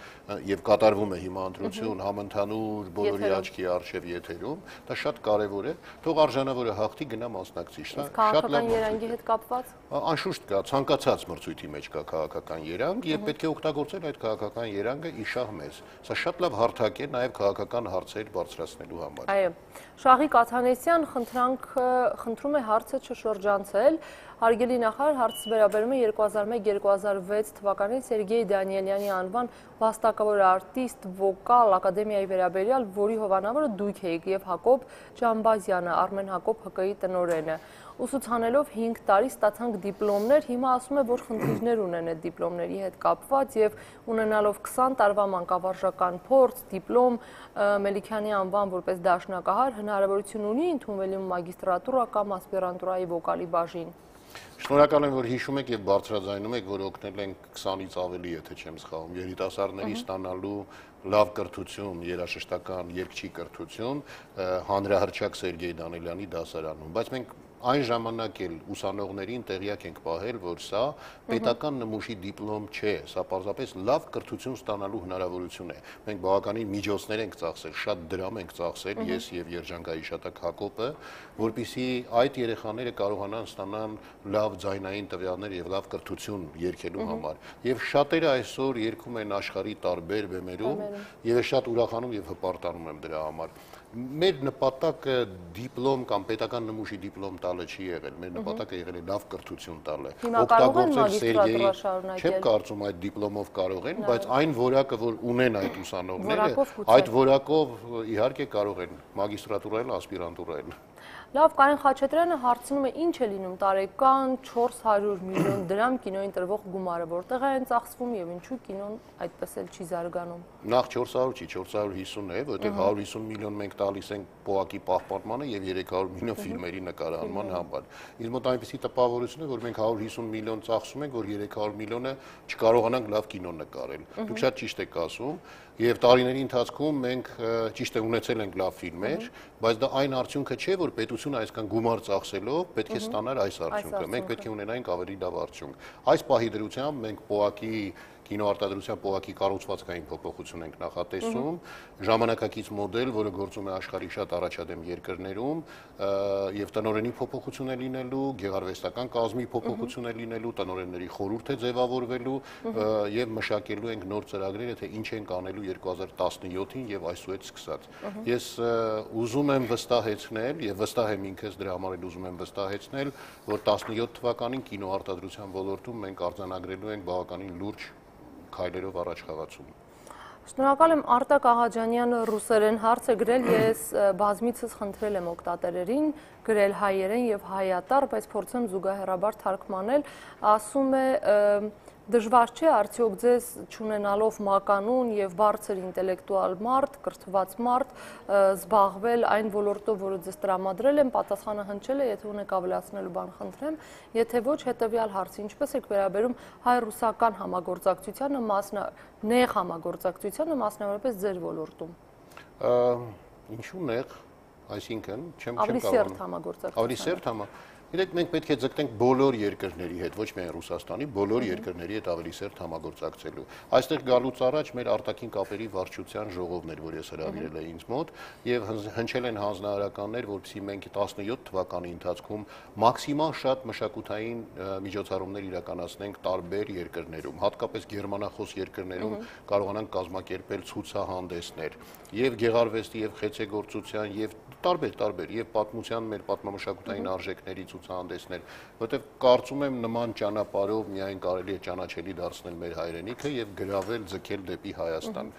եւ կատարվում է հիմա ընտրություն համընդհանուր բոլորի աչքի առջև եթերում, դա շատ կարեւոր է, թող արժանավորը հաղթի գնա մասնակցի, շատ լավ երանգի հետ կապված։ Անշուշտ կա, ցանկացած մրցույթի մեջ կա քաղաքական երանգ եւ պետք է օգտագործել այդ քաղաքական երանգը իշահ մեզ։ Սա շատ լավ հարթակ է նաեւ քաղաքական հարցեր բարձրացնելու համար։ Այո։ Շահիկ Աթանեսյան խնդրում է հարցը չշրջանցել։ Հարգելի նախարար, հարցը վերաբերում է 2001-2006 թվականին Սերգեյ Դանիելյանի անվան վաստակավոր արտիստ վոկալ ակադեմիայի վերաբերյալ, որի հովանավորը դուք եք եւ Հակոբ Ջամբազյանը, Արմեն Հակոբ ՀԿ-ի տնօրենը։ Ուսուցանելով 5 տարի ստացանք դիպլոմներ, հիմա ասում է, որ խնդիրներ ունեն այդ դիպլոմների հետ կապված եւ ունենալով 20 տարվա մանկավարժական փորձ, դիպլոմ, Մելիքյանի անվան որպես դաշնակահար, հնարավորություն ունի ընդունվելու մագիստրատուրա կամ ասպիրանտուրայի վոկալի բաժին։ Շնորհակալ եմ, որ հիշում եք եւ բարձրաձայնում եք, որ օգնել ենք 20-ից ավելի, եթե չեմ սխալվում, երիտասարդների ստանալու լավ կրթություն, երաժշտական երգչի կրթություն հանրահռչակ Սերգեյ Դանիելյանի դասարանում, բայց մենք այն ժամանակ էլ ուսանողներին տեղյակ ենք պահել, որ սա պետական նմուշի դիպլոմ չէ, սա պարզապես լավ կրթություն ստանալու հնարավորություն է։ Մենք բավականին միջոցներ ենք ծախսել, շատ դրամ ենք ծախսել, ես եւ Երջանկայի Շատակ Հակոբը, որպեսզի այդ երեխաները կարողանան ստանալ լավ ձայնային տվյալներ եւ լավ կրթություն երգելու համար։ Եվ շատերը այսօր երգում են աշխարհի տարբեր բեմերում, եւ ես շատ ուրախանում եւ հպարտանում եմ դրա համար։ Մեր նպատակը դիպլոմ կամ պետական նմուշի դիպլոմ տալը չի եղել, մեր նպատակը եղել է լավ կրթություն տալը։ Օգտագործել Սերգեյի, չեմ կարծում այդ դիպլոմով կարող են, բայց այն որակը, որ ունեն այդ ուսանողները, այդ որակով իհարկե կարող են մագիստրատուրայել, ասպիրանտուրայել։ Լավ, Կարեն Խաչատրյանը հարցնում է, ինչ է լինում տարեկան 400 միլիոն դրամ կինոյին տրվող գումարը, որտեղ է այն ծախսվում եւ ինչու կինոն այդպես էլ չի զարգանում։ Նախ 400 չի, 450 է, որտեղ 150 միլիոն մենք տալիս ենք պոակի պահպանմանը եւ 300 միլիոն ֆիլմերի նկարահանման համար։ Ինձ մոտ այնպեսի տպավորություն է, որ մենք 150 միլիոն ծախսում ենք, որ 300 միլիոնը չկարողանանք լավ կինո նկարել։ Դուք շատ ճիշտ եք ասում, եւ տարիների ընթացքում մենք ճիշտ է ունեցել ենք լավ ֆիլմեր, բայց դա այն արդյունքը չէ, որ պետությունը այսքան գումար ծախսելով պետք է ստանար այս արդյունքը։ Մենք պետք է ունենայինք ավելի լավ արդյունք։ Այս պահի դրությամբ մենք պոակի կինոարտադրության պոակի կառուցվածքային փոփոխություն ենք նախատեսում, ժամանակակից մոդել, որը գործում է աշխարհի շատ առաջադեմ երկրներում, եւ տնօրենի փոփոխություն է լինելու, գեղարվեստական կազմի փոփոխություն է լինելու, տնօրենների խորհուրդ է ձևավորվելու եւ մշակելու ենք նոր ծրագրերը, թե ինչ ենք անելու 2017-ին եւ այսուհետ սկսած։ Ես ուզում եմ վստահեցնել եւ վստահ եմ ինքս դրա համար էլ ուզում եմ վստահեցնել, որ 17 թվականին կինոարտադրության ոլորտում մենք արձանագրելու ենք բավականին լուրջ քայլերով առաջ խաղացում։ Շնորհակալ եմ Արտակ Աղաջանյանը ռուսերեն հարց է գրել, ես բազմիցս խնդրել եմ օգտատերերին գրել հայերեն եւ հայատառ, բայց փորձեմ զուգահեռաբար թարգմանել, ասում է Դժվար չէ արդյոք ձեզ չունենալով մականուն եւ բարձր ինտելեկտուալ մարդ, կրթված մարդ, զբաղվել այն ոլորտով, որը ձեզ տրամադրել են, պատասխանը հնչել է, եթե ունեք ավելացնելու բան խնդրեմ, եթե ոչ հետեւյալ հարցը, ինչպես եք վերաբերում հայ-ռուսական համագործակցությանը, նեղ համագործակցությանը, մասնավորապես ձեր ոլորտում։ Ինչու նեղ, այսինքն, չեմ ավելի սերտ համագործակցություն։ Ավելի սերտ Իրեք մենք պետք է ձգտենք բոլոր երկրների հետ, ոչ միայն Ռուսաստանի, բոլոր երկրների հետ ավելի սերտ համագործակցելու։ Այստեղ գալուց առաջ մեր արտաքին կապերի վարչության ժողովն էր, որ ես հրավիրել էի ինձ մոտ, եւ հնչել են հանձնարարականներ, որովհետեւ մենք 17 թվականի ընթացքում մաքսիմալ շատ մշակութային միջոցառումներ իրականացնենք տարբեր երկրներում, հատկապես գերմանախոս երկրներում կարողանանք կազմակերպել ցուցահանդեսներ եւ գեղարվեստի եւ խեցեգործության եւ տարբեր եւ պատմության մեր պատմամշակութային արժեքների ցուցահանդեսներ, որտեղ կարծում եմ նման ճանապարհով միայն կարելի է ճանաչելի դարձնել մեր հայրենիքը եւ գրավել, ձգել դեպի Հայաստան։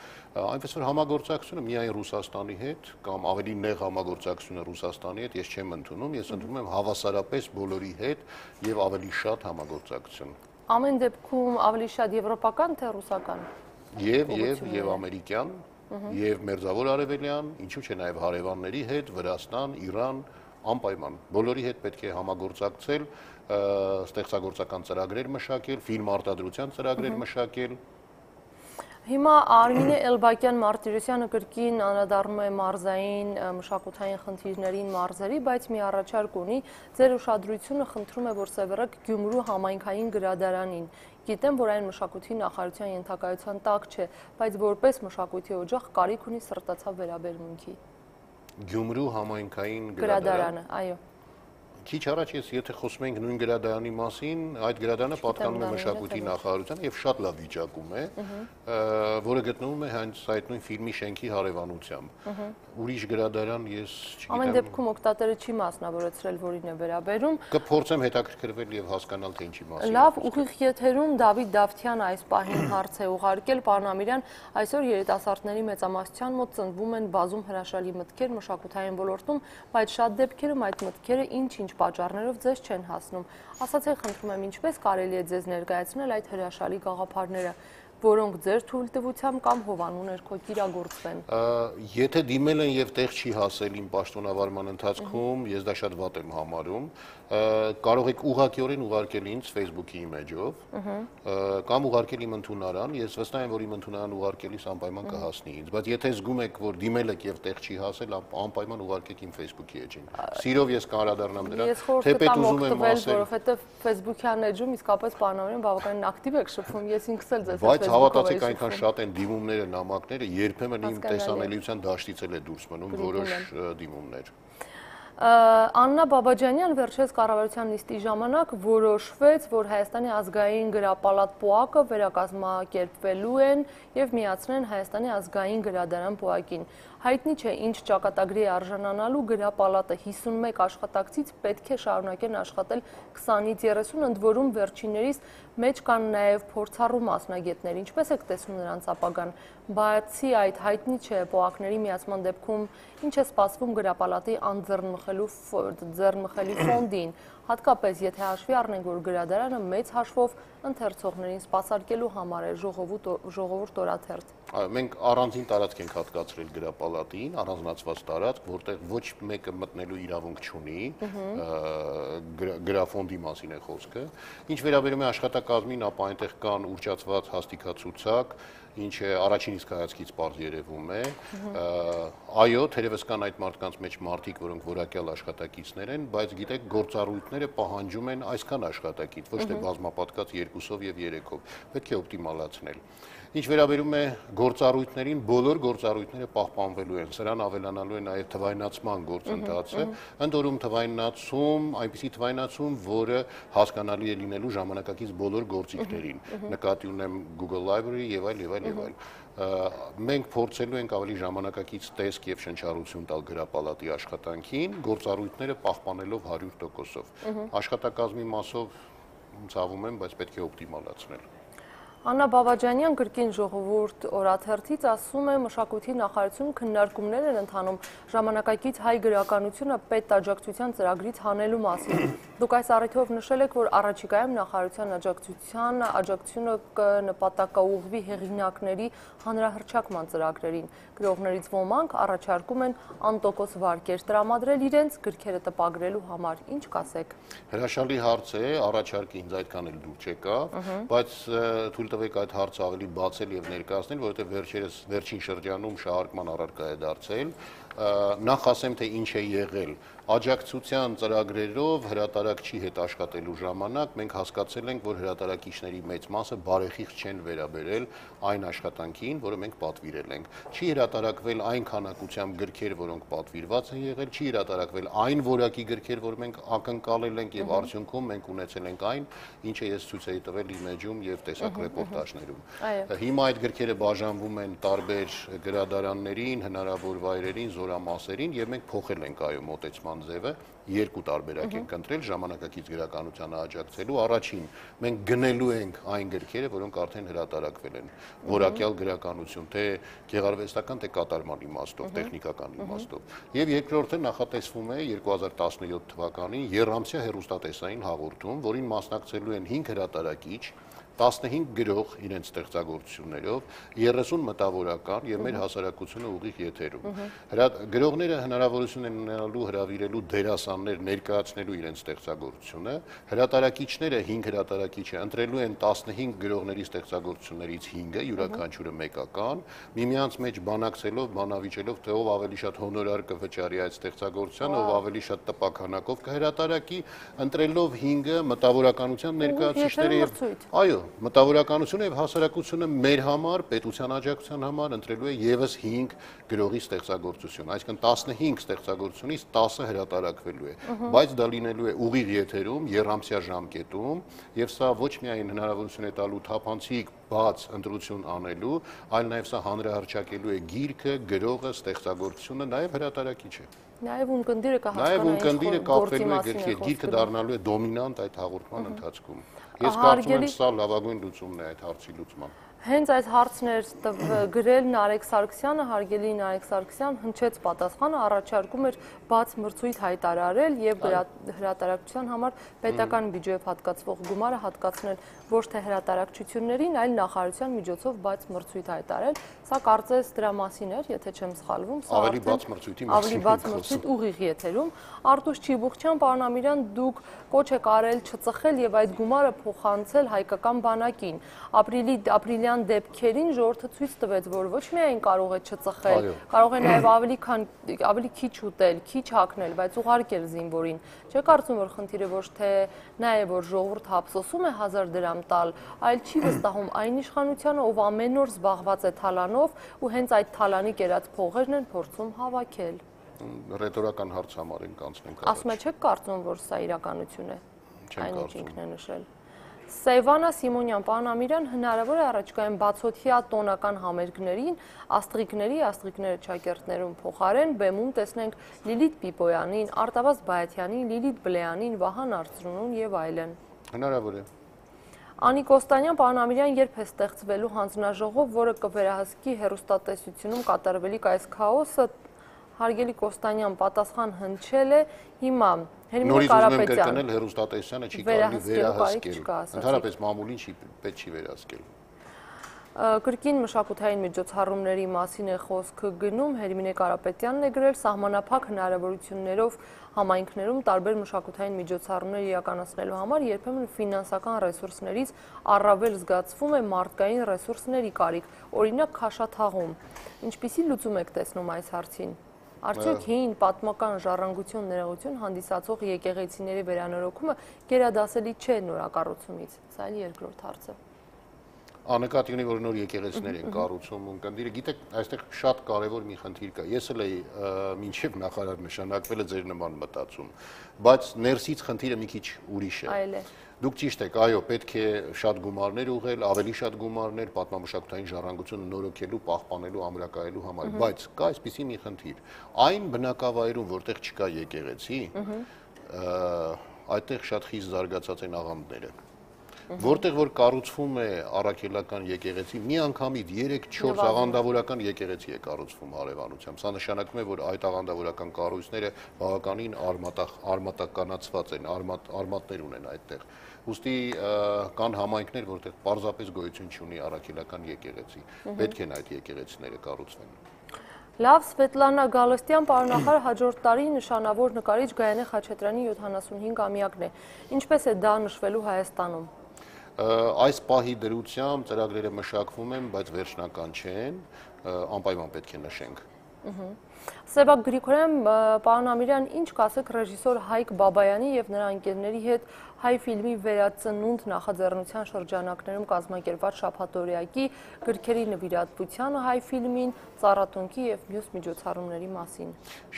Այնպես որ համագործակցությունը միայն Ռուսաստանի հետ կամ ավելի նեղ համագործակցությունը Ռուսաստանի հետ ես չեմ ընդունում, ես ընդունում եմ հավասարապես բոլորի հետ եւ ավելի շատ համագործակցություն։ Ամեն դեպքում ավելի շատ եվրոպական թե ռուսական։ Եվ ամերիկյան եւ մերձավոր արևելյան, ինչու՞ չէ նաեւ հարևանների հետ, Վրաստան, Իրան, անպայման բոլորի հետ պետք է համագործակցել, ստեղծագործական ծրագրեր մշակել, ֆիլմ արտադրության ծրագրեր մշակել։ Հիմա Արմինե Էլբակյան Մարտիրոսյանը կրկին անդրադառնում է մարզային մշակութային խնդիրներին մարզերի, բայց մի առաջարկ ունի, ձեր ուշադրությունը խնդրում է, որ սևեռեք Գյումրու համայնքային գրադարանին։ Գիտեմ, որ այն մշակույթի նախարարության ենթակայության տակ չէ, բայց որպես մշակույթի օջախ կարիք ունի սրտացավ վերաբերմունքի։ Գյումրու համայնքային գրադարանը, այո։ Քիչ առաջ եթե խոսում ենք նույն գրադարանի մասին, այդ գրադարանը պատկանում է մշակույթի նախարարությանը եւ շատ լավ վիճակում է, որը գտնվում է հենց այդ նույն ֆիլմի շենքի հարևանությամբ։ Ուրիշ գրադարան ես չգիտեմ։ Ամեն դեպքում օգտատերը չի մասնավորեցրել, որին է վերաբերում։ Կփորձեմ հետաքրքրվել եւ հասկանալ, թե ինչի մասին է։ Լավ, ուղիղ եթերում Դավիթ Դավթյանը այս պահին հարց է ուղարկել, պարոն Ամիրյան, այսօր երիտասարդների մեծամասնության մոտ ծնվում են բազում հրաշալի մտքեր մշակութային ոլորտում, բայց շատ դեպքերում այդ մտքերը ինչ-ինչ պատճառներով ձեզ չեն հասնում։ Ասացեք, խնդրում եմ, ինչպես կարելի է ձեզ ներկայացնել այդ հրաշալի գաղափարները, որոնք ձեր թույլտվությամբ կամ հովանու ներքո կիրագործվեն։ Եթե դիմել են եւ տեղ չի հասել իմ պաշտոնավարման ընթացքում, ես դա շատ վատ եմ համարում, կարող եք ուղղակիորեն ուղարկել ինձ Facebook-ի իմեջով, կամ ուղարկել իմ ընդունարան, ես վստահ եմ, որ իմ ընդունարան ուղարկելիս անպայման կհասնի ինձ, բայց եթե զգում եք, որ դիմել եք եւ տեղ չի հասել, անպայման ուղարկեք իմ Facebook-ի էջին։ Սիրով ես կանդրադառնամ դրան, թեպետ ուզում եմ ասել, որովհետեւ Facebook-յան էջում իսկապես պարոնավորեն բավականին ակտիվ եք շփվում, ես ինքս էլ ձեզ Բայց հավատացեք, այնքան շատ են դիմումները, նամակները, երբեմն իմ տեսանելիության դաշտից էլ է դուրս մնում որոշ դիմումներ։ Աննա Բաբաջանյան վերջերս կառավարության նիստի ժամանակ որոշվեց, որ Հայաստանի ազգային գրապալատ պոակը վերակազմակերպվելու են եւ միացնեն Հայաստանի ազգային գրադարան պոակին։ Հայտնի չէ, ինչ ճակատագրի է արժանանալու գրապալատը 51 աշխատակցից պետք է շարունակեն աշխատել 20-ից 30, ընդ որում վերջիններից մեջ կան նաև փորձառու մասնագետներ, ինչպես եք տեսնում նրանց ապագան, բացի այդ հայտնի չէ պոակների միացման դեպքում ինչ է սպասվում գրապալատի անձեռնմխելի ֆոնդին, հատկապես եթե հաշվի առնենք, որ գրադարանը մեծ հաշվով ընթերցողներին սպասարկելու համար է ժողովուրդ օրաթերթ։ Մենք առանձին տարածք ենք հատկացրել գրապալատին, առանձնացված տարածք, որտեղ ոչ մեկը մտնելու իրավունք չունի, գրաֆոնդի մասին է խոսքը։ Ինչ վերաբերում է աշխատակազմին, ապա այնտեղ կան ուռճացված հաստիքացուցակ, ինչը առաջին իսկ հայացքից պարզ երևում է։ Այո, թերևս կան այդ մարդկանց մեջ մարդիկ, որոնք որակյալ աշխատակիցներ են, բայց գիտեք, գործառույթները պահանջում են այսքան աշխատակից, ոչ թե բազմապատկած 2-ով եւ 3-ով։ Պետք է օպտիմալացնել։ Ինչ վերաբերում է գործառույթներին, բոլոր գործառույթները պահպանվելու են, սրան ավելանալու է նաև թվայնացման գործընթացը, ընդ որում թվայնացում, այնպիսի թվայնացում, որը հասկանալի է լինելու ժամանակակից բոլոր գործիքներին, նկատի ունեմ Google Library եւ այլ։ Մենք փորձելու ենք ավելի ժամանակակից տեսք եւ շնչառություն տալ գրապալատի աշխատանքին, գործառույթները պահպանելով 100%-ով։ Աշխատակազմի մասով ցավում եմ, բայց պետք է օպտիմալացնել։ Աննա Բավաջանյան գրքին ժողովուրդ օրաթերթից ասում է մշակույթի նախարարությունում քննարկումներ են ընթանում ժամանակակից հայ գրականությունը պետ աջակցության ծրագրից հանելու մասին։ Դուք այս առիթով նշել եք, որ առաջիկայում նախարարության աջակցությունը կնպատակաուղղվի հեղինակների հանրահռչակման ծրագրերին։ Գրողներից ոմանք առաջարկում են անտոկոս վարկեր տրամադրել իրենց գրքերը տպագրելու համար։ Ինչ կասեք։ Հրաշալի հարց է, առաջարկը ինձ այդքան էլ դուր չեկավ, բայց թույլ տվեք այդ հարցը ավելի բացել եւ ներկայացնել, որովհետեւ վերջին շրջանում շահարկման առարկա է դարձել։ Նախ ասեմ, թե ինչ է եղել։ Աջակցության ծրագրերով հրատարակչի հետ աշխատելու ժամանակ մենք հասկացել ենք, որ հրատարակիչների մեծ մասը բարեխիղճ չեն վերաբերել այն աշխատանքին, որը մենք պատվիրել ենք։ Չի հրատարակվել այն քանակությամբ գրքեր, որոնք պատվիրված են եղել, չի հրատարակվել այն որակի գրքեր, որ մենք ակնկալել ենք եւ արդյունքում մենք ունեցել ենք այն, ինչը ես ցույց էի տվել իմ էջում եւ տեսակ ռեպորտաժներում։ Հիմա այդ գրքերը բաժանվում են տարբեր գրադարաններին, հնարավոր վայրերին, զորամասերին եւ մենք փոխել ենք այո մոտեցման ձևը, երկու տարբերակ ենք ընտրել ժամանակակից գրականությանը աջակցելու։ Առաջին, մենք գնելու ենք այն գրքերը, որոնք արդեն հրատարակվել են, որակյալ գրականություն, թե գեղարվեստական, թե կատարման իմաստով, տեխնիկական իմաստով։ Եվ երկրորդը նախատեսվում է 2017 թվականին եռամսյա հեռուստատեսային հաղորդում, որին մասնակցելու են 5 հրատարակիչ, 15 գրող իրենց ստեղծագործություններով, 30 մտավորական եւ մեր հասարակությունը ուղիղ եթերում։ Գրողները հնարավորություն են ունենալու հրավիրելու դերասաններ ներկայացնելու իրենց ստեղծագործությունը, հրատարակիչները 5 հրատարակիչը ընտրելու են 15 գրողների ստեղծագործություններից 5-ը, յուրաքանչյուրը մեկական, միմյանց մեջ բանակցելով, բանավիճելով, թե ով ավելի շատ հոնորար կվճարի այդ ստեղծագործությանը, ով ավելի շատ տպաքանակով կհրատարակի, ընտրելով 5-ը մտավորականության ներկայացուցիչները եւ այո մտավորականությունը եւ հասարակությունը մեր համար, պետության աջակցության համար ընտրելու է եւս 5 գրողի ստեղծագործություն, այսինքն 15 ստեղծագործությունից 10-ը հրատարակվելու է, բայց դա լինելու է ուղիղ եթերում, եռամսյա ժամկետում, եւ սա ոչ միայն հնարավորություն է տալու թափանցիկ բաց ընտրություն անելու, այլ նաեւ սա հանրահռչակելու է գիրքը, գրողը, ստեղծագործությունը, նաեւ հրատարակիչը։ Նաեւ ունկնդիրը Նաեւ ունկնդիրը կապվելու է գրքի, գիրքը դառնալու է դոմինանտ այդ հաղորդման ընթացքում։ Ես կարծում եմ սա լավագույն լուծումն է այդ հարցի լուծման։ Հենց այդ հարցն էր գրել Նարեկ Սարգսյանը, հարգելի Նարեկ Սարգսյան հնչեց պատասխանը, առաջարկում էր բաց մրցույթ հայտարարել եւ հրատարակչության համար պետական բյուջեով հատկացվող գումարը հատկացնել ոչ թե հրատարակչություններին, այլ նախարարության միջոցով բաց մրցույթ հայտարարել։ Սա կարծես դրա մասին էր, եթե չեմ սխալվում, սա ավելի բաց մրցույթի մասին։ Ավելի բաց մրցույթ ուղիղ եթերում։ Արտուշ Չիբուխչյան, պարոն Ամիրյան, դուք կոչ եք արել չծխել եւ այդ գումարը փոխանցել հայկական բանակին։ Ապրիլյան դեպքերին ժողովուրդը ցույց տվեց, որ ոչ միայն կարող է չծխել, կարող է նաև ավելի քիչ ուտել, քիչ հագնել, բայց ուղարկել զինվորին։ Չէ՞ կարծում, որ խնդիրը ոչ թե նա է, որ ժողովուրդը ափսոսում է 1000 դրամ տալ, այլ չի վստահում այն իշխանությանը, ով ամեն օր զբաղված է թալանով ու հենց այդ թալանի կերած փողերն են փորձում հավաքել։ Ռետորական հարց համար ենք անցնենք։ Ասում եք, չեք կարծում, որ սա իրականություն է։ Այն ինչ ինքն է նշել։ Սևանա Սիմոնյան, պարոն Ամիրյան, հնարավոր է առաջիկայում բացօթյա տոնական համերգներին աստղիկները ճակերտներում փոխարեն բեմում տեսնենք Լիլիթ Պիպոյանին, Արտավազդ Բայաթյանին, Լիլիթ Բլեյանին, Վահան Արծրունուն եւ այլն։ Հնարավոր է։ Անի Կոստանյան, պարոն Ամիրյան, երբ է ստեղծվելու հանձնաժողով, որը կվերահսկի հեռուստատեսությունում կատարվելիք այս քաոսը, հարգելի Կոստանյան, պատասխան հնչել է հիմա Հերմինե Կարապետյան։ Նորից ուզում եմ կրկնել հեռուստատեսությանը չի կարելի վերահսկել։ Ընդհանրապես մամուլին պետք չի վերահսկել։ Կրկին մշակութային միջոցառումների մասին է խոսքը գնում, Հերմինե Կարապետյանն է գրել, սահմանափակ հնարավորություններով համայնքներում տարբեր մշակութային միջոցառումներ իրականացնելու համար երբեմն ֆինանսական ռեսուրսներից առավել զգացվում է մարդկային ռեսուրսների կարիք, օրինակ քաշաթաղում։ Ինչպիսի լուծում եք տեսնում այս հարցին։ Արդյոք հին պատմական ժառանգություն ներողություն հանդիսացող եկեղեցիների վերանորոգումը գերադասելի չէ նորակառուցումից։ Սա էլ երկրորդ հարցը։ Աննկատի ունի, որ նոր եկեղեցիներ են կառուցում ունկնդիրը, գիտեք, այստեղ շատ կարևոր մի խնդիր կա։ Ես էլ էի մինչև նախարար նշանակվել է ձեր նման մտածում, բայց ներսից խնդիրը մի քիչ ուրիշ է։ Այլ է։ Դուք ճիշտ եք, այո, պետք է շատ գումարներ ուղղել, ավելի շատ գումարներ պատմամշակութային ժառանգությունը նորոգելու, պահպանելու, ամրակայելու համար, բայց կա այսպիսի մի խնդիր։ Այն բնակավայրում, որտեղ չկա եկեղեցի, այդտեղ շատ խիստ զարգացած են աղանդները։ որտեղ որ կառուցվում է առաքելական եկեղեցի, մի անգամից 3-4 աղանդավորական եկեղեցի է կառուցվում հարևանությամբ։ Սա նշանակում է, որ այդ աղանդավորական կառույցները բավականին արմատականացված են, արմատներ ունեն այդտեղ։ Ուստի կան համայնքներ, որտեղ պարզապես գոյություն չունի առաքելական եկեղեցի։ Պետք են այդ եկեղեցիները կառուցվեն։ Լավ, Սվետլանա Գալստյան, պարոնախար, հաջորդ տարի նշանավոր նկարիչ Գայանե Խաչատրյանի 75-ամյակն է։ Ինչպես է դա նշվելու Հայաստանում։ Այս պահի դրությամբ ծրագրերը մշակվում են, բայց վերջնական չեն, անպայման պետք է նշենք։ Սեբակ Գրիգորյան, պարոն Ամիրյան, ինչ կասեք ռեժիսոր Հայկ Բաբայանի և նրա ընկերների հետ հայ ֆիլմի վերածնունդ նախաձեռնության շրջանակներում կազմակերպված շաբաթօրյակի գրքերի նվիրատվությանը հայ ֆիլմին, ծառատունքի և մյուս միջոցառումների մասին։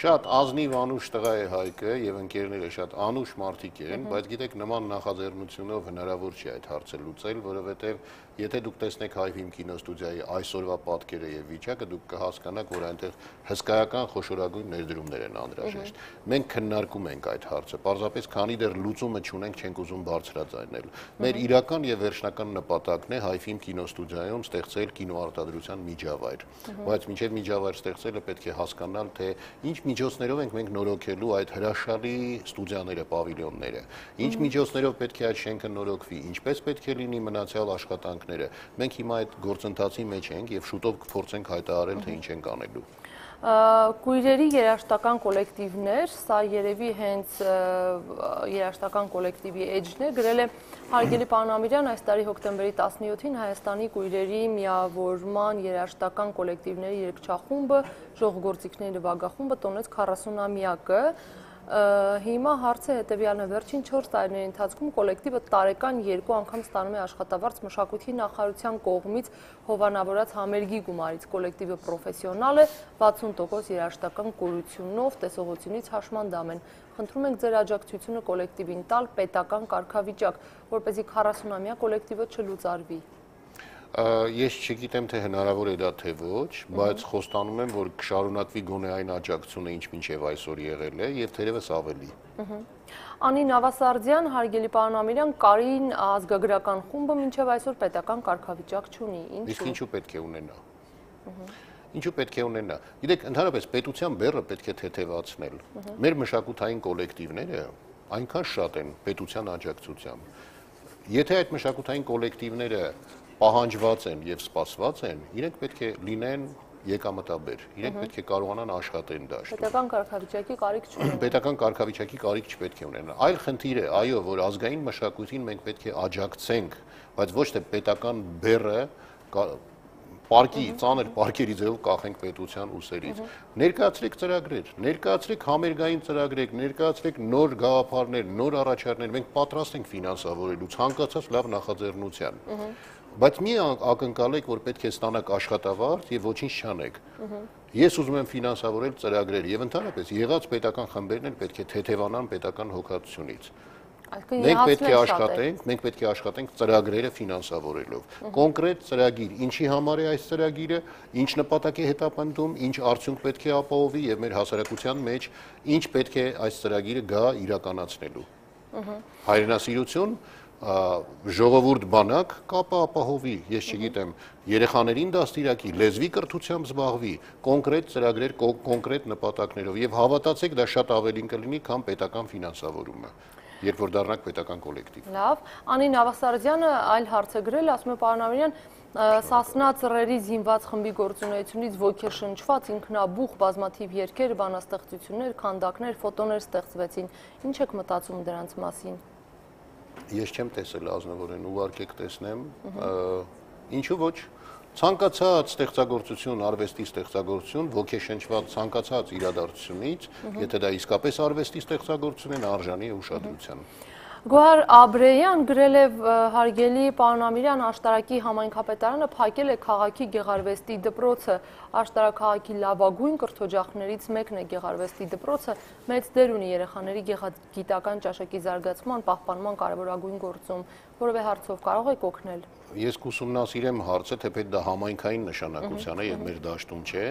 Շատ ազնիվ անուշ տղա է Հայկը և ընկերները շատ անուշ մարդիկ են, բայց գիտեք նման նախաձեռնությունով հնարավոր չի այդ հարցը լուծել, որովհետև եթե դուք տեսնեք Հայ ֆիլմ կինոստուդիայի այսօրվա պատկերը և վիճակը, դուք կհասկանաք, որ այնտեղ հսկայական խոշորագույն ներդրումներ են անհրաժեշտ։ Մենք քննարկում ենք այդ հարցը, պարզապես քանի դեռ լուծումը չունենք, չենք ուզում բարձրաձայնել։ Մեր իրական և վերջնական նպատակն է Հայ ֆիլմ կինոստուդիայում ստեղծել կինոարտադրության միջավայր, բայց մինչև միջավայր ստեղծելը պետք է հասկանալ, թե ինչ միջոցներով ենք մենք նորոգելու այդ հրաշալի ստուդիաները, պավիլյոնները, ինչ միջոցներով պետք է այդ շենքը նորոգվի, ինչպես պետք է լինի մնացյալ աշխատանքները։ Մենք հիմա այդ գործընթացի մեջ ենք և շուտով կփորձենք հայտարարել, թե ինչ ենք անելու։ Կույրերի երաժշտական կոլեկտիվներ, սա երևի հենց երաժշտական կոլեկտիվի էջն է, գրել է հարգելի պարոն Ամիրյան, այս տարի հոկտեմբերի 17-ին Հայաստանի կույրերի միավորման երաժշտական կոլեկտիվների երգչախումբը, ժողովրդիկների նվագախումբը տոնեց 40-ամյակը։ Հիմա հարցը հետևյալն է, վերջին 4 տարիների ընթացքում կոլեկտիվը տարեկան 2 անգամ ստանում է աշխատավարձ մշակույթի նախարարության կողմից հովանավորած համերգի գումարից։ Կոլեկտիվը պրոֆեսիոնալ է, 60% երաժշտական կուրությունով, տեսողությունից հաշմանդամ են։ Խնդրում ենք ձեր աջակցությունը կոլեկտիվին տալ պետական կարգավիճակ, որպեսզի 40-ամյա կոլեկտիվը չլուծարվի։ Ես չգիտեմ, թե հնարավոր է դա թե ոչ, բայց խոստանում եմ, որ կշարունակվի գոնե այն աջակցությունը, ինչ մինչև այսօր եղել է, և թերևս ավելի։ Անի Նավասարդյան, հարգելի պարոն Ամիրյան, Կարին ազգագրական խումբը մինչև այսօր պետական կարգավիճակ չունի։ Իսկ ինչու պետք է ունենա։ Ինչու պետք է ունենա։ Գիտեք, ընդհանրապես պետության բեռը պետք է թեթևացնել։ Մեր մշակութային կոլեկտիվները այնքան շատ են պետության աջակցությամբ։ Եթե այդ մշակութային կոլեկտիվները պահանջված են և սպասված են, իրենք պետք է լինեն եկամտաբեր, իրենք պետք է կարողանան աշխատեն դաշտում։ Պետական կարգավիճակի կարիք չունեն։ Պետական կարգավիճակի կարիք չպետք է ունենան։ Այլ խնդիր է, այո, որ ազգային մշակույթին մենք պետք է աջակցենք, բայց ոչ թե պետական բեռը պարկի, ծանր պարկերի ձևով կախենք պետության ուսերից։ Ներկայացրեք ծրագրեր, ներկայացրեք համերգային ծրագրեր, ներկայացրեք նոր գաղափարներ, նոր առաջարկներ, մենք պատրաստ ենք ֆինանսավորելու ցանկացած լավ նախաձեռնության։ Բայց մի ակնկալեք, որ պետք է ստանաք աշխատավարձ և ոչինչ չանեք։ Ես ուզում եմ ֆինանսավորել ծրագրեր և ընդհանրապես եղած պետական խմբերն էլ պետք է թեթևանան պետական հոգացությունից։ Մենք պետք է աշխատենք ծրագրերը ֆինանսավորելով։ Կոնկրետ ծրագիր, ինչի համար է այս ծրագիրը, ինչ նպատակ է հետապնդում, ինչ արդյունք պետք է ապահովի և մեր հասարակության մեջ ինչ պետք է այս ծրագիրը գա իրականացնելու։ Հայրենասիրություն, ժողովուրդ բանակ կապը ապահովի, ես չգիտեմ, երեխաներին դաստիարակի, լեզվի կրթությամբ զբաղվի, կոնկրետ ծրագրեր, կոնկրետ նպատակներով և հավատացեք, դա շատ ավելին կլինի, քան պետական ֆինանսավորումը, երբ որ դառնանք պետական կոլեկտիվ։ Լավ, Անի Նավասարդյանը այլ հարց է գրել, ասում է պարոն Ամիրյան, Սասնա ծռերի զինված խմբի գործունեությունից ոգեշնչված ինքնաբուխ բազմաթիվ երգեր, բանաստեղծություններ, քանդակներ, ֆոտոներ ստեղծվեցին։ Ինչ եք մտածում դրանց մասին։ Ես չեմ տեսել ազնվորեն, ուղարկեք տեսնեմ, ինչու ոչ, ցանկացած ստեղծագործություն, արվեստի ստեղծագործություն, ոգեշնչված ցանկացած իրադարձությունից, եթե դա իսկապես արվեստի ստեղծագործություն է, արժանի է ուշադրության։ Գոհար Աբրեյան գրել է հարգելի պարոն Ամիրյան, Աշտարակի համայնքապետարանը փակել է քաղաքի գեղարվեստի դպրոցը։ Աշտարակ քաղաքի լավագույն կրթօջախներից մեկն է գեղարվեստի դպրոցը, մեծ դեր ունի երեխաների գեղագիտական ճաշակի զարգացման, պահպանման կարևորագույն գործում, որևէ հարցով կարող եք օգնել։ Ես կուսումնասիրեմ հարցը, թեպետ դա համայնքային նշանակության է և մեր դաշտում չէ,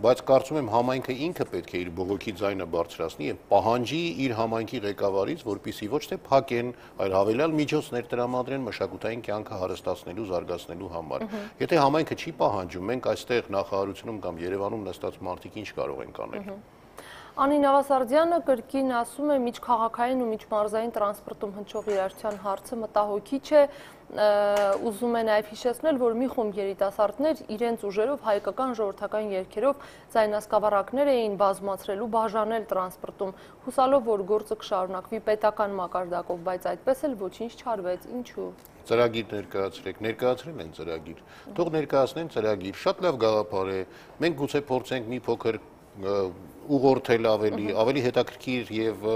բայց կարծում եմ համայնքը ինքը պետք է իր բողոքի ձայնը բարձրացնի և պահանջի իր համայնքի ղեկավարից, որպեսզի ոչ թե փակի ուղարկեն այլ հավելյալ միջոցներ տրամադրեն մշակութային կյանքը հարստացնելու, զարգացնելու համար։ Եթե համայնքը չի պահանջում, մենք այստեղ նախարարությունում կամ Երևանում նստած մարդիկ ինչ կարող ենք անել։ Անի Նավասարդյանը կրկին ասում է միջքաղաքային ու միջմարզային տրանսպորտում հնչող իրարության հարցը մտահոգիչ է, ուզում է նաև հիշեցնել, որ մի խումբ երիտասարդներ իրենց ուժերով հայկական ժողովրդական երգերով ձայնասկավառակներ էին բազմացրել ու բաժանել տրանսպորտում, հուսալով, որ գործը կշարունակվի պետական մակարդակով, բայց այդպես էլ ոչինչ չարվեց, ինչու։ Ծրագիր ներկայացրեք, ներկայացրել են ծրագիր, թող ներկայացնեն ծրագիր, շատ լավ գաղափար է, մենք գուցե փորձենք մի փոքր ուղղորդել ավելի հետաքրքիր եւ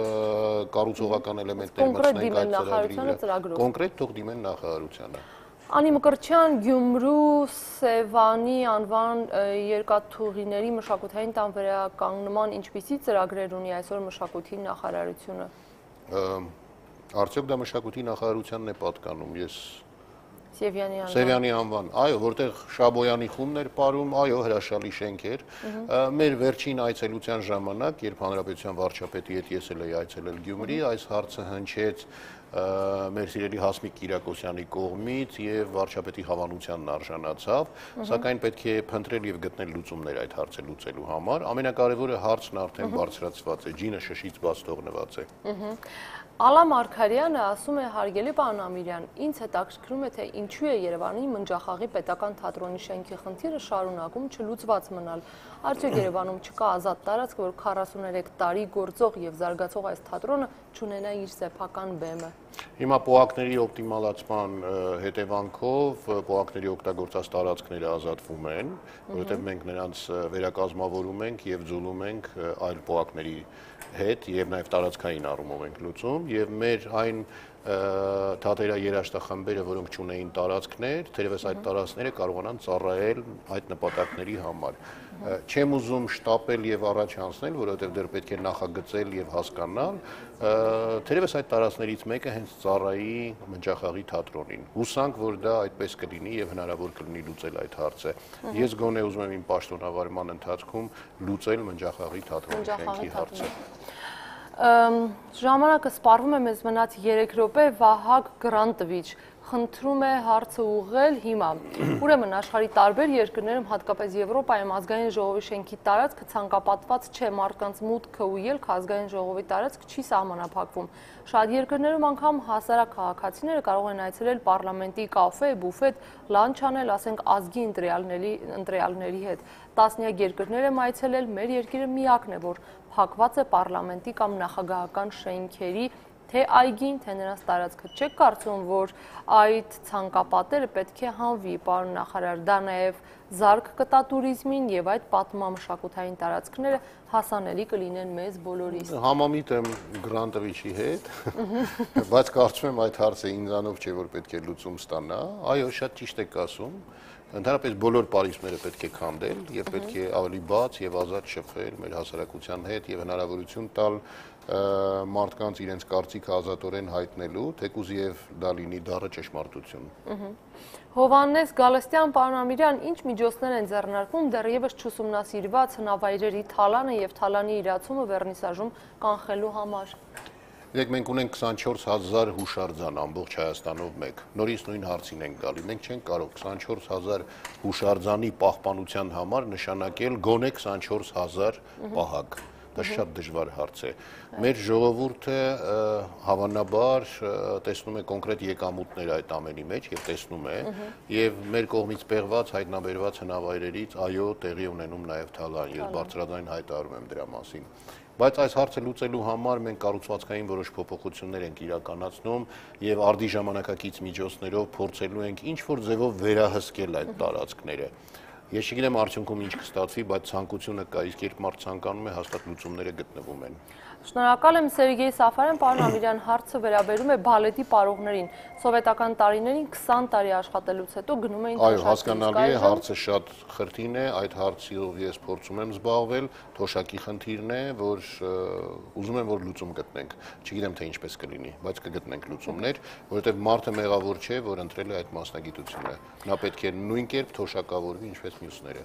կառուցողական էլեմենտներ մտցնենք այդ ծրագրի։ Կոնկրետ թող դիմեն նախարարությանը։ Անի Մկրտչյան, Գյումրու, Սևանի անվան երկաթուղիների մշակութային տան վերականգնման ինչպիսի ծրագրեր ունի այսօր մշակույթի նախարարությունը։ Արդյոք դա մշակույթի նախարարությանն է պատկանում, ես Սևյանի անվան, այո, որտեղ Շաբոյանի խումբն էր պարում, այո, հրաշալի շենք էր։ Մեր վերջին այցելության ժամանակ, երբ հանրապետության վարչապետի հետ ես էլ էի այցելել Գյումրի, այս հարցը հնչեց մեր սիրելի Հասմիկ Կիրակոսյանի կողմից եւ վարչապետի հավանությանն արժանացավ, սակայն պետք է փնտրել եւ գտնել լուծումներ այդ հարցը լուծելու համար։ Ամենակարևորը հարցն արդեն բարձրացված է, ջինը շշից բաց թողնված է։ Ալա Մարգարյանը ասում է, հարգելի պարոն Ամիրյան, ինձ հետաքրքրում է, թե ինչու է Երևանի Մնջախաղի պետական թատրոնի շենքի խնդիրը շարունակում չլուծված մնալ։ Արդյոք Երևանում չկա ազատ տարածք, որ 43 տարի գործող եւ զարգացող այս թատրոնը չունենա իր սեփական բեմը։ Հիմա պոակների օպտիմալացման հետևանքով պոակների օգտագործած տարածքները ազատվում են, որովհետև մենք նրանց վերակազմավորում ենք եւ ձուլում ենք այլ պոակների հետ եւ նաեւ տարածքային առումով ենք լուծում եւ մեր այն թատերաերաշտախմբերը, որոնք չունեին տարածքներ, թերևս այդ տարածքները կարողանան ծառայել այդ նպատակների համար։ Չեմ ուզում շտապել եւ առաջ անցնել, որովհետեւ դեռ պետք է նախագծել եւ հասկանալ, թերևս այդ տարածքներից մեկը հենց ծառայի Մնջախաղի թատրոնին։ Հուսանք, որ դա այդպես կլինի եւ հնարավոր կլինի լուծել այդ հարցը։ Ես գոնե ուզում եմ իմ պաշտոնավարման ընթացքում լուծել Մնջախաղի թատրոնի շենքի հարցը։ Ժամանակը սպառվում է, մեզ մնաց 3 րոպե, Վահագ Գրանտվիչ խնդրում է հարցը ուղղել հիմա։ Ուրեմն աշխարհի տարբեր երկրներում, հատկապես Եվրոպայում ազգային ժողովի շենքի տարածքը ցանկապատված չէ, մարդկանց մուտքը ու ելքը ազգային ժողովի տարածք չի սահմանափակվում։ Շատ երկրներում անգամ հասարակ քաղաքացիները կարող են այցելել պարլամենտի կաֆե, բուֆետ, լանչ անել, ասենք ազգի ընտրյալների հետ։ Տասնյակ երկրներ եմ այցելել, մեր երկիրը միակն է, որ փակված է պարլամենտի կամ նախագահական շենքերի թե այգին, թե նրանց տարածքը։ Չեք կարծում, որ այդ ցանկապատերը պետք է հանվի, պարոն նախարար, դա նաև զարկ կտա տուրիզմին եւ այդ պատմամշակութային տարածքները հասանելի կլինեն մեզ բոլորիս։ Համամիտ եմ Գրանտվիչի հետ, բայց կարծում եմ այդ հարցը ինձանով չէ, որ պետք է լուծում ստանա։ Այո, շատ ճիշտ եք ասում։ Ընդհանրապես բոլոր պարիսպները պետք է քանդել եւ պետք է ավելի բաց եւ ազատ շփվել մեր հասարակության հետ եւ հնարավորություն տալ մարդկանց իրենց կարծիքը ազատորեն հայտնելու, թեկուզ եւ դա լինի դառը ճշմարտություն։ Հովհաննես Գալստյան, պարոն Ամիրյան, ինչ միջոցներ են ձեռնարկվում դեռևս չուսումնասիրված հնավայրերի թալանը եւ թալանի իրացումը վերնիսաժում կանխելու համար։ Դեք մենք ունենք 24000 հուշարձան ամբողջ Հայաստանով մեկ։ Նորից նույն հարցին ենք գալի։ Մենք չենք կարող 24000 հուշարձանի պահպանության համար նշանակել գոնե 24000 պահակ։ Դա շատ դժվար հարց է։ Մեր ժողովուրդը հավանաբար տեսնում է կոնկրետ եկամուտներ այդ ամենի մեջ եւ տեսնում է եւ մեր կողմից պեղված հայտնաբերված հնավայրերից այո տեղի ունենում նաեւ թալան, ես բարձրաձայն հայտարարում եմ դրա մասին։ Բայց այս հարցը լուծելու համար մենք կառուցվածքային որոշ փոփոխություններ ենք իրականացնում եւ արդի ժամանակակից միջոցներով փորձելու ենք ինչ որ ձևով վերահսկել այդ տարածքները։ Ես չգիտեմ արդյունքում ինչ կստացվի, բայց ցանկությունը կա, իսկ երբ մարդ ցանկանում է, հաստատ լուծումները գտնվում են։ Շնորհակալ եմ Սերգեյ Սաֆարյան, պարոն Ամիրյան, հարցը վերաբերում է բալետի պարողներին։ Սովետական տարիներին 20 տարի աշխատելուց հետո գնում էին Այո, հասկանալի է, հարցը շատ խրթին է, այդ հարցով ես փորձում եմ զբաղվել, թոշակի խնդիրն է, որ ուզում եմ որ լուծում գտնենք։ Չգիտեմ թե ինչպես կլինի, բայց կգտնենք լուծումներ, որովհետև մարդը մեղավոր չէ, որ ընտրել է այդ մասնագիտությունը։ Նա պետք է նույն կերպ թոշակավորվի, ինչպես մյուսները։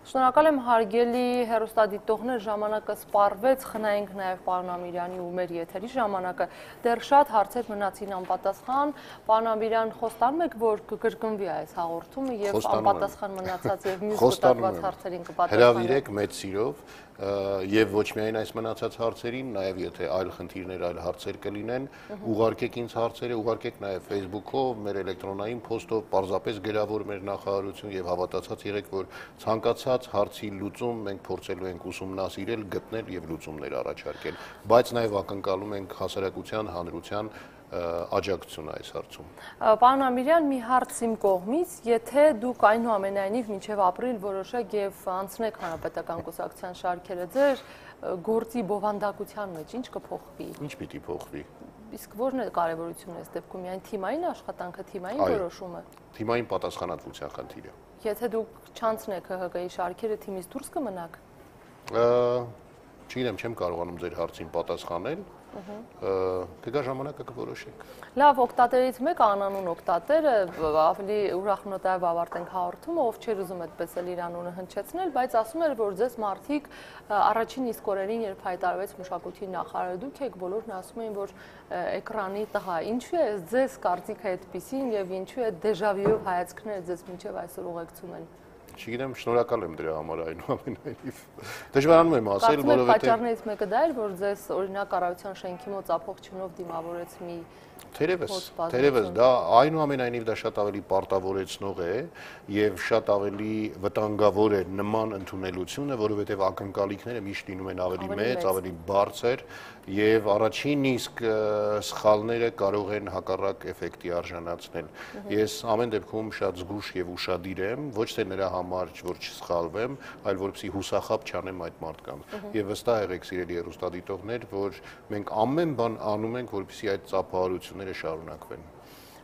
Շնորհակալ եմ հարգելի հեռուստադիտողներ, ժամանակը սպառվեց, խնայենք նաև պարոն Ամիրյանի ու մեր եթերի ժամանակը, դեռ շատ հարցեր մնացին անպատասխան, պարոն Ամիրյան, խոստանում եք, որ կկրկնվի այս հաղորդումը եւ անպատասխան մնացած եւ մյուս կտակված հարցերին կպատասխանեք։ Հրավիրեք մեծ սիրով եւ ոչ միայն այս մնացած հարցերին, նաեւ եթե այլ խնդիրներ, այլ հարցեր կլինեն, ուղարկեք ինձ հարցերը, ուղարկեք նաեւ Facebook-ով, մեր էլեկտրոնային փոստով, պարզապես գրավոր մեր նախարարություն եւ հավատացած եղեք, որ ցանկացած հարցի լուծում մենք փորձելու ենք ուսումնասիրել, գտնել եւ լուծումներ առաջարկել, բայց նաեւ ակնկալում ենք հասարակության, հանրության աջակցություն այս հարցում։ Պարոն Ամիրյան, մի հարց իմ կողմից, եթե դուք այնուամենայնիվ մինչև ապրիլ որոշեք եւ անցնեք Հանրապետական կուսակցության շարքերը ձեր գործի բովանդակության մեջ, ինչ կփոխվի։ Ինչ պիտի փոխվի։ Իսկ ո՞րն է կարևորությունը այս դեպքում, միայն թիմային աշխատանքը, թիմային որոշումը։ Թիմային պատասխանատվության խնդիրը։ Եթե դուք չանցնեք ՀՀԿ-ի շարքերը, թիմից դուրս կմնաք։ Չգիտեմ, չեմ կարողանում ձեր հարցին պատասխանել։ Կգա ժամանակը կորոշենք։ Լավ, օգտատերից մեկը անանուն օգտատերը, ավելի ուրախնոտայով ավարտենք հաղորդումը, ով չէր ուզում այդպես էլ իր անունը հնչեցնել, բայց ասում էր, որ ձեզ մարդիկ առաջին իսկ օրերին, երբ հայտարարվեց մշակույթի նախարարը, դուք եք բոլորն ասում էին, որ էկրանի տղա, ինչու է ձեզ կարծիքը այդպիսին եւ ինչու է դեժավյուով հայացքները ձեզ մինչեւ այսօր ուղեկցում են։ Չգիտեմ, շնորհակալ եմ դրա համար այնուամենայնիվ։ Դժվարանում եմ ասել, որովհետեւ պատճառներից մեկը դա էր, որ ձեզ օրինակ կառավարության շենքի մոտ ծափողջունով դիմավորեց մի Թերևս դա այնուամենայնիվ դա շատ ավելի պարտավորեցնող է եւ շատ ավելի վտանգավոր է նման ընդունելությունը, որովհետեւ ակնկալիքները միշտ լինում են ավելի մեծ, ավելի բարձր եւ առաջին իսկ սխալները կարող են հակառակ էֆեկտի արժանացնել։ Ես ամեն դեպքում շատ զգուշ եւ ուշադիր եմ, ոչ թե նրա համար, որ չսխալվեմ, այլ որպեսզի հուսախաբ չանեմ այդ մարդկանց։ Եվ վստահ եղեք, սիրելի հեռուստադիտողներ, որ մենք ամեն բան անում ենք, որպեսզի այդ ծափահարությունները շարունակվեն։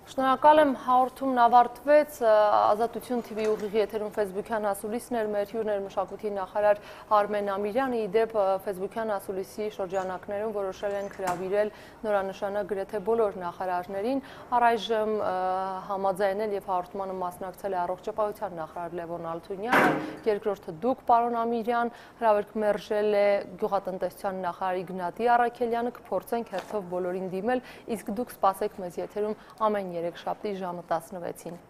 Շնորհակալ եմ, հաղորդումն ավարտվեց, Ազատություն TV ուղիղ եթերում Facebook-յան ասուլիսն էր, մեր հյուրն էր մշակույթի նախարար Արմեն Ամիրյանը, ի դեպ Facebook-յան ասուլիսի շրջանակներում որոշել են հրավիրել նորանշանակ գրեթե բոլոր նախարարներին, առայժմ համաձայնել եւ հաղորդմանը մասնակցել է առողջապահության նախարար Լևոն Ալթունյանը, երկրորդը դուք, պարոն Ամիրյան, հրավերք մերժել է գյուղատնտեսության նախարար Իգնատի Առաքելյանը, կփորձենք հերթով բոլորին դիմել, իսկ դուք սպասեք մեզ եթերում ամեն երեքշաբթի ժամը 16-ին։